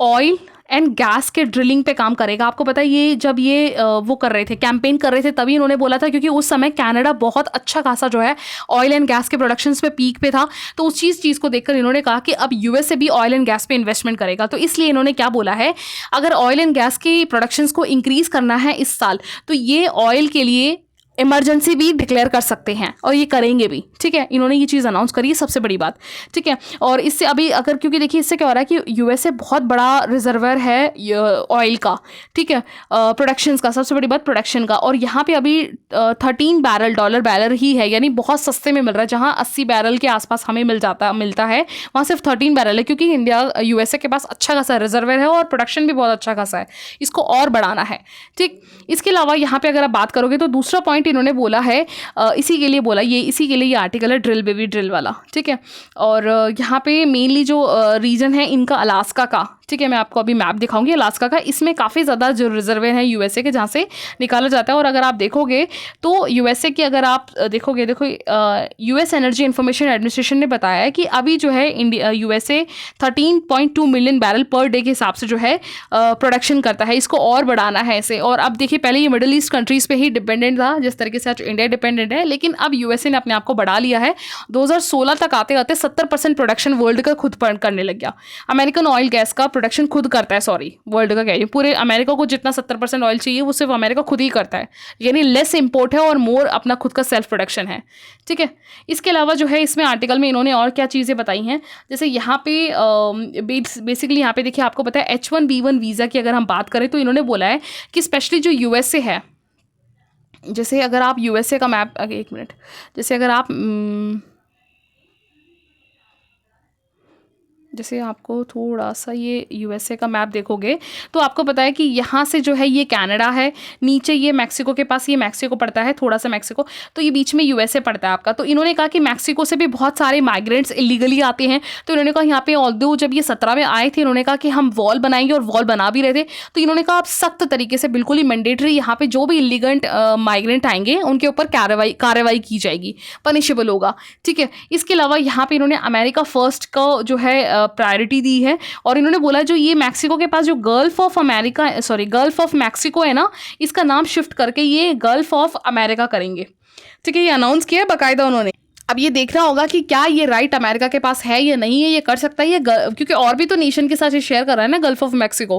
ऑयल एंड गैस के ड्रिलिंग पे काम करेगा। आपको पता है ये जब ये वो कर रहे थे, कैंपेन कर रहे थे, तभी इन्होंने बोला था, क्योंकि उस समय कनाडा बहुत अच्छा खासा जो है ऑयल एंड गैस के प्रोडक्शंस पे पीक पे था। तो उस चीज़ को देखकर इन्होंने कहा कि अब यूएसए भी ऑयल एंड गैस पे इन्वेस्टमेंट करेगा। तो इसलिए इन्होंने क्या बोला है, अगर ऑयल एंड गैस की प्रोडक्शंस को इंक्रीज़ करना है इस साल, तो ये ऑयल के लिए इमरजेंसी भी डिक्लेयर कर सकते हैं और ये करेंगे भी, ठीक है। इन्होंने ये चीज़ अनाउंस करी है, सबसे बड़ी बात, ठीक है। और इससे अभी अगर, क्योंकि देखिए इससे क्या हो रहा है कि यूएसए बहुत बड़ा रिजर्वर है ऑयल का, ठीक है, प्रोडक्शंस का, सबसे बड़ी बात प्रोडक्शन का। और यहाँ पे अभी $13 बैरल ही है, यानी बहुत सस्ते में मिल रहा है। जहाँ 80 बैरल के आसपास हमें मिलता है, वहाँ सिर्फ 13 बैरल है, क्योंकि यूएसए के पास अच्छा खासा रिजर्वर है और प्रोडक्शन भी बहुत अच्छा खासा है, इसको और बढ़ाना है, ठीक। इसके अलावा यहाँ पे अगर आप बात करोगे तो दूसरा पॉइंट इन्होंने बोला है, इसी के लिए ये आर्टिकल है ड्रिल बेबी ड्रिल वाला, ठीक है। और यहाँ पे मेनली जो रीजन है इनका अलास्का का, ठीक है, मैं आपको अभी मैप दिखाऊंगी अलास्का का। इसमें काफ़ी ज़्यादा जो रिजर्वेयर हैं यूएसए के, जहाँ से निकाला जाता है। और अगर आप देखोगे तो यूएसए की, अगर आप देखोगे, देखो यूएस एनर्जी इंफॉर्मेशन एडमिनिस्ट्रेशन ने बताया है कि अभी जो है India USA 13.2 million barrel per day के हिसाब से जो है प्रोडक्शन करता है। इसको और बढ़ाना है इसे। और अब देखिए, पहले ये मिडिल ईस्ट कंट्रीज़ पे ही डिपेंडेंट था, जिस तरीके से आज इंडिया डिपेंडेंट है, लेकिन अब यूएसए ने अपने आप को बढ़ा लिया है। 2016 तक आते आते 70% प्रोडक्शन वर्ल्ड का खुद करने लग गया। अमेरिकन ऑयल गैस का प्रोडक्शन खुद करता है, सॉरी वर्ल्ड का कह रही हूँ, पूरे अमेरिका को जितना 70% ऑयल चाहिए वो सिर्फ अमेरिका खुद ही करता है, यानी लेस इंपोर्ट है और मोर अपना खुद का सेल्फ प्रोडक्शन है। ठीक है, इसके अलावा जो है इसमें आर्टिकल में इन्होंने और क्या चीज़ें बताई हैं, जैसे यहाँ पे बेसिकली यहाँ पे देखिए, आपको पता है H1B1 वीज़ा की अगर हम बात करें तो इन्होंने बोला है कि स्पेशली जो यूएसए है, जैसे अगर आप यूएसए का मैप, एक मिनट, जैसे अगर आप जैसे आपको थोड़ा सा ये यूएसए का मैप देखोगे तो आपको पता है कि यहाँ से जो है ये कनाडा है, नीचे ये मैक्सिको के पास, ये मैक्सिको पड़ता है, थोड़ा सा मैक्सिको, तो ये बीच में यूएसए पड़ता है आपका। तो इन्होंने कहा कि मैक्सिको से भी बहुत सारे माइग्रेंट्स इलीगली आते हैं। तो इन्होंने कहा यहाँ पे, ऑल्दो जब ये 17 में आए थे, इन्होंने कहा कि हम वॉल बनाएंगे, और वॉल बना भी रहे थे। तो इन्होंने कहा आप सख्त तरीके से, बिल्कुल ही मैंडेटरी, यहाँ पे जो भी इलीगल माइग्रेंट आएंगे उनके ऊपर कार्रवाई की जाएगी, पनिशेबल होगा। ठीक है, इसके अलावा यहाँ पे इन्होंने अमेरिका फर्स्ट का जो है प्रायोरिटी दी है। और इन्होंने बोला जो ये मैक्सिको के पास जो गल्फ ऑफ मैक्सिको है ना, इसका नाम शिफ्ट करके ये गल्फ ऑफ अमेरिका करेंगे। ठीक है, ये अनाउंस किया है बाकायदा उन्होंने। अब ये देखना होगा कि क्या ये राइट अमेरिका के पास है या नहीं है, ये कर सकता है ये, क्योंकि और भी तो नेशन के साथ ये शेयर कर रहा है ना, गल्फ ऑफ मैक्सिको।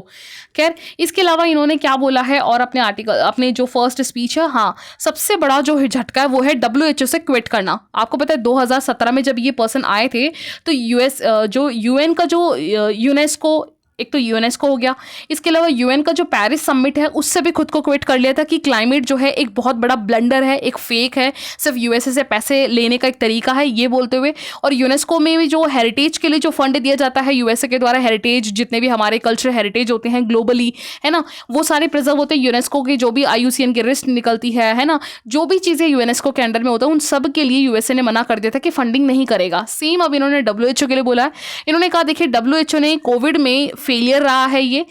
खैर, इसके अलावा इन्होंने क्या बोला है, और अपने आर्टिकल, अपने जो फर्स्ट स्पीच है, हाँ, सबसे बड़ा जो झटका है वो है WHO से क्विट करना। आपको पता है 2017 में जब ये पर्सन आए थे तो जो यूएन का जो यूनेस्को, एक तो यूनेस्को हो गया, इसके अलावा यूएन का जो पेरिस समिट है उससे भी खुद को क्विट कर लिया था कि क्लाइमेट जो है एक बहुत बड़ा ब्लंडर है, एक फेक है, सिर्फ यूएसए से पैसे लेने का एक तरीका है, ये बोलते हुए। और यूनेस्को में भी जो हेरिटेज के लिए जो फंड दिया जाता है यूएसए के द्वारा, हेरिटेज, जितने भी हमारे कल्चर हेरिटेज होते हैं ग्लोबली, है ना, वो सारे प्रिजर्व होते हैं। यूनेस्को की जो भी IUCN की लिस्ट निकलती है ना, जो भी चीज़ें यूनेस्को के अंडर में होता है, उन सब के लिए यूएसए ने मना कर दिया था कि फंडिंग नहीं करेगा। सेम अब इन्होंने WHO के लिए बोला है। इन्होंने कहा देखिए, WHO ने कोविड में फेलियर रहा है, ये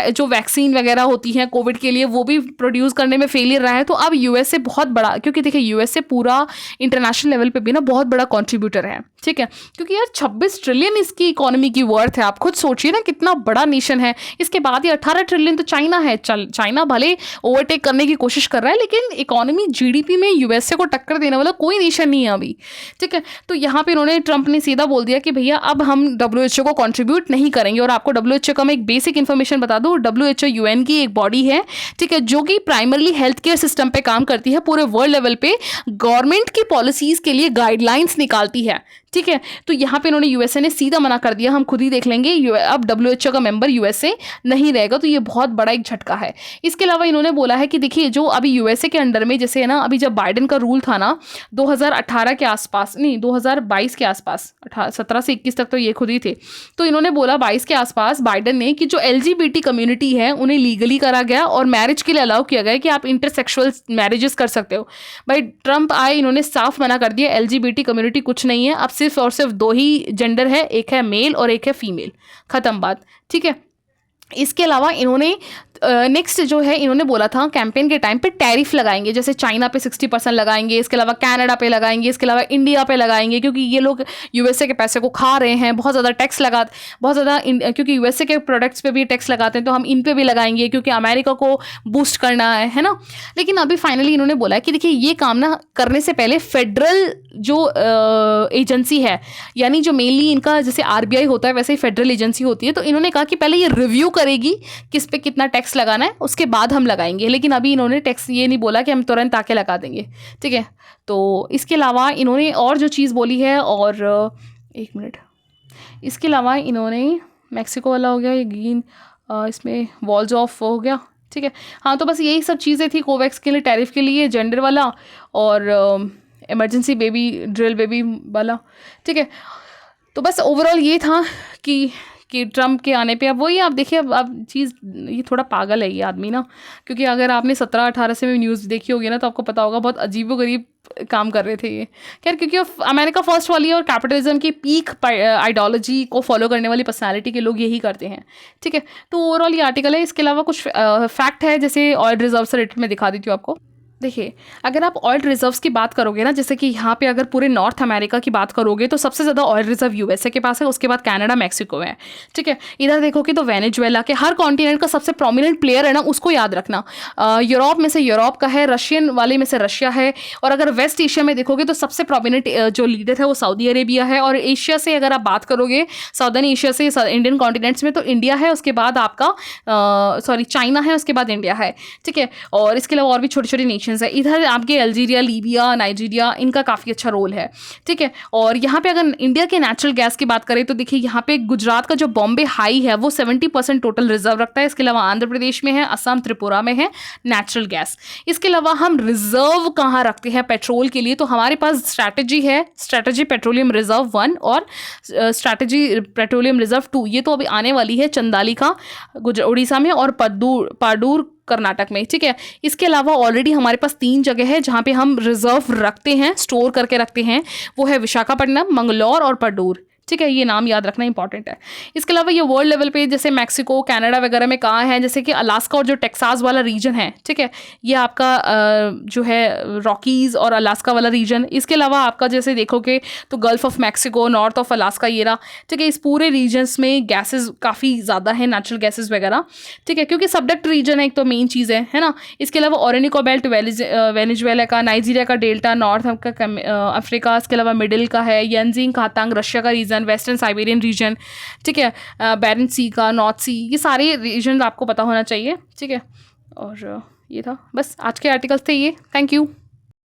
जो वैक्सीन वगैरह होती हैं कोविड के लिए, वो भी प्रोड्यूस करने में फेलियर रहा है। तो अब यूएसए बहुत बड़ा, क्योंकि देखिए यूएसए पूरा इंटरनेशनल लेवल पे भी ना बहुत बड़ा कंट्रीब्यूटर है। ठीक है, क्योंकि यार 26 ट्रिलियन इसकी इकोनॉमी की वर्थ है। आप खुद सोचिए ना कितना बड़ा नेशन है। इसके बाद ये 18 ट्रिलियन तो चाइना है। चाइना भले ओवरटेक करने की कोशिश कर रहा है, लेकिन इकोनॉमी GDP में यूएसए को टक्कर देने वाला कोई नेशन नहीं है अभी। ठीक है, तो यहाँ पे इन्होंने, ट्रंप ने सीधा बोल दिया कि भैया अब हम WHO को कंट्रीब्यूट नहीं करेंगे। और आपको WHO का मैं एक बेसिक इन्फॉर्मेशन बता दूं, WHO यूएन की एक बॉडी है, ठीक है, जो कि प्राइमरली हेल्थ केयर सिस्टम पे काम करती है, पूरे वर्ल्ड लेवल पे गवर्नमेंट की पॉलिसीज के लिए गाइडलाइंस निकालती है। ठीक है, तो यहाँ पे इन्होंने यूएसए ने सीधा मना कर दिया, हम खुद ही देख लेंगे, अब WHO का मेंबर यूएसए नहीं रहेगा। तो ये बहुत बड़ा एक झटका है। इसके अलावा इन्होंने बोला है कि देखिए, जो अभी यूएसए के अंडर में, जैसे है ना, अभी जब बाइडेन का रूल था ना 2018 के आसपास, नहीं 2022 के आसपास, 17 से 21 तक तो ये खुद ही थे। तो इन्होंने बोला 22 के आसपास बाइडेन ने कि जो LGBT कम्युनिटी है उन्हें लीगली करा गया और मैरिज के लिए अलाउ किया गया कि आप इंटरसेक्सुअल मैरिजेस कर सकते हो। भाई ट्रंप आए, इन्होंने साफ मना कर दिया, LGBT कम्युनिटी कुछ नहीं है, अब सिर्फ और सिर्फ 2 ही जेंडर है, एक है मेल और एक है फीमेल, खत्म बात। ठीक है, इसके अलावा इन्होंने नेक्स्ट जो है, इन्होंने बोला था कैंपेन के टाइम पे टैरिफ लगाएंगे, जैसे चाइना पे 60% लगाएंगे, इसके अलावा कनाडा पे लगाएंगे, इसके अलावा इंडिया पे लगाएंगे, क्योंकि ये लोग यूएसए के पैसे को खा रहे हैं, बहुत ज़्यादा टैक्स लगाते, बहुत ज़्यादा, क्योंकि यूएसए के प्रोडक्ट्स पे भी टैक्स लगाते हैं, तो हम इन पे भी लगाएंगे क्योंकि अमेरिका को बूस्ट करना है ना। लेकिन अभी फाइनली इन्होंने बोला है कि देखिए, ये काम ना करने से पहले फेडरल जो एजेंसी है, यानी जो मेनली इनका जैसे RBI होता है वैसे ही फेडरल एजेंसी होती है, तो इन्होंने कहा कि पहले ये रिव्यू करेगी किस पे कितना टैक्स लगाना है, उसके बाद हम लगाएंगे। लेकिन अभी इन्होंने टैक्स ये नहीं बोला कि हम तुरंत आके लगा देंगे। ठीक है, तो इसके अलावा इन्होंने और जो चीज़ बोली है, और एक मिनट, इसके अलावा इन्होंने मैक्सिको वाला हो गया, ये ग्रीन, इसमें वॉल्स ऑफ हो गया। ठीक है, हाँ, तो बस यही सब चीज़ें थी कोवैक्स के लिए, टैरिफ के लिए, जेंडर वाला और इमरजेंसी बेबी ड्रिल बेबी वाला। ठीक है, तो बस ओवरऑल ये था कि कि ट्रम्प के आने पे अब वही आप देखिए अब चीज़ ये थोड़ा पागल है ये आदमी ना, क्योंकि अगर आपने 17-18 से भी न्यूज़ देखी होगी ना तो आपको पता होगा बहुत अजीबोगरीब काम कर रहे थे ये। खैर क्योंकि अमेरिका फर्स्ट वाली और कैपिटलिज्म की पीक आइडियोलॉजी को फॉलो करने वाली पर्सनालिटी के लोग यही करते हैं, ठीक है। तो ओवरऑल ये आर्टिकल है, इसके अलावा कुछ फैक्ट है जैसे ऑयल रिजर्व से रिलेटेड मैं दिखा देती हूँ आपको। देखिए, अगर आप ऑयल रिजर्व्स की बात करोगे ना, जैसे कि यहाँ पे अगर पूरे नॉर्थ अमेरिका की बात करोगे तो सबसे ज़्यादा ऑयल रिजर्व यूएसए के पास है, उसके बाद कनाडा, मैक्सिको है, ठीक है। इधर देखोगे तो वेनेजुएला के, हर कॉन्टिनेंट का सबसे प्रोमिनेंट प्लेयर है ना, उसको याद रखना। यूरोप में से यूरोप का है, रशियन वाले में से रशिया है, और अगर वेस्ट एशिया में देखोगे तो सबसे प्रोमिनेंट जो लीडर है वो सऊदी अरेबिया है, और एशिया से अगर आप बात करोगे, साउदर्न एशिया से इंडियन कॉन्टिनेंट्स में तो इंडिया है, उसके बाद आपका चाइना है, उसके बाद इंडिया है, ठीक है। और इसके अलावा और भी छोटे छोटे नेशंस है। इधर आपके अल्जीरिया, लीबिया, नाइजीरिया, इनका काफ़ी अच्छा रोल है, ठीक है। और यहाँ पे अगर इंडिया के नेचुरल गैस की बात करें तो देखिए यहाँ पे गुजरात का जो बॉम्बे हाई है वो 70% टोटल रिजर्व रखता है। इसके अलावा आंध्र प्रदेश में है, असम, त्रिपुरा में है नेचुरल गैस। इसके अलावा हम रिजर्व कहाँ रखते हैं पेट्रोल के लिए, तो हमारे पास स्ट्रैटेजी है, स्ट्रैटेजी पेट्रोलियम रिजर्व 1 और स्ट्रैटेजी पेट्रोलियम रिजर्व 2। ये तो अभी आने वाली है चंदालिका उड़ीसा में और पाडूर कर्नाटक में, ठीक है। इसके अलावा ऑलरेडी हमारे पास 3 जगह है जहाँ पे हम रिजर्व रखते हैं, स्टोर करके रखते हैं, वो है विशाखापट्टनम, मंगलौर और पाडूर, ठीक है। ये नाम याद रखना इंपॉर्टेंट है। इसके अलावा ये वर्ल्ड लेवल पे जैसे मैक्सिको, कनाडा वगैरह में कहाँ है, जैसे कि अलास्का और जो टेक्सास वाला रीजन है, ठीक है, ये आपका जो है रॉकीज़ और अलास्का वाला रीजन। इसके अलावा आपका जैसे देखोगे तो gulf of Mexico, north of Alaska, ये रहा, ठीक है। इस पूरे रीजन्स में गैसेज काफ़ी ज़्यादा है, नेचुरल गैसेज वगैरह, ठीक है, क्योंकि सबडक्ट रीजन है एक तो मेन चीज़ है ना। इसके अलावा ओरेनिको बेल्ट वेनेजुएला का, नाइजीरिया का डेल्टा, नॉर्थ अफ्रीका, इसके अलावा मिडिल का है, यंजिंग खातांग रशिया का रीजन, वेस्टर्न साइबेरियन रीजन, ठीक है, बैरन सी का, नॉर्थ सी, ये सारे रीजन आपको पता होना चाहिए, ठीक है। और ये था बस आज के आर्टिकल्स थे ये। Thank you.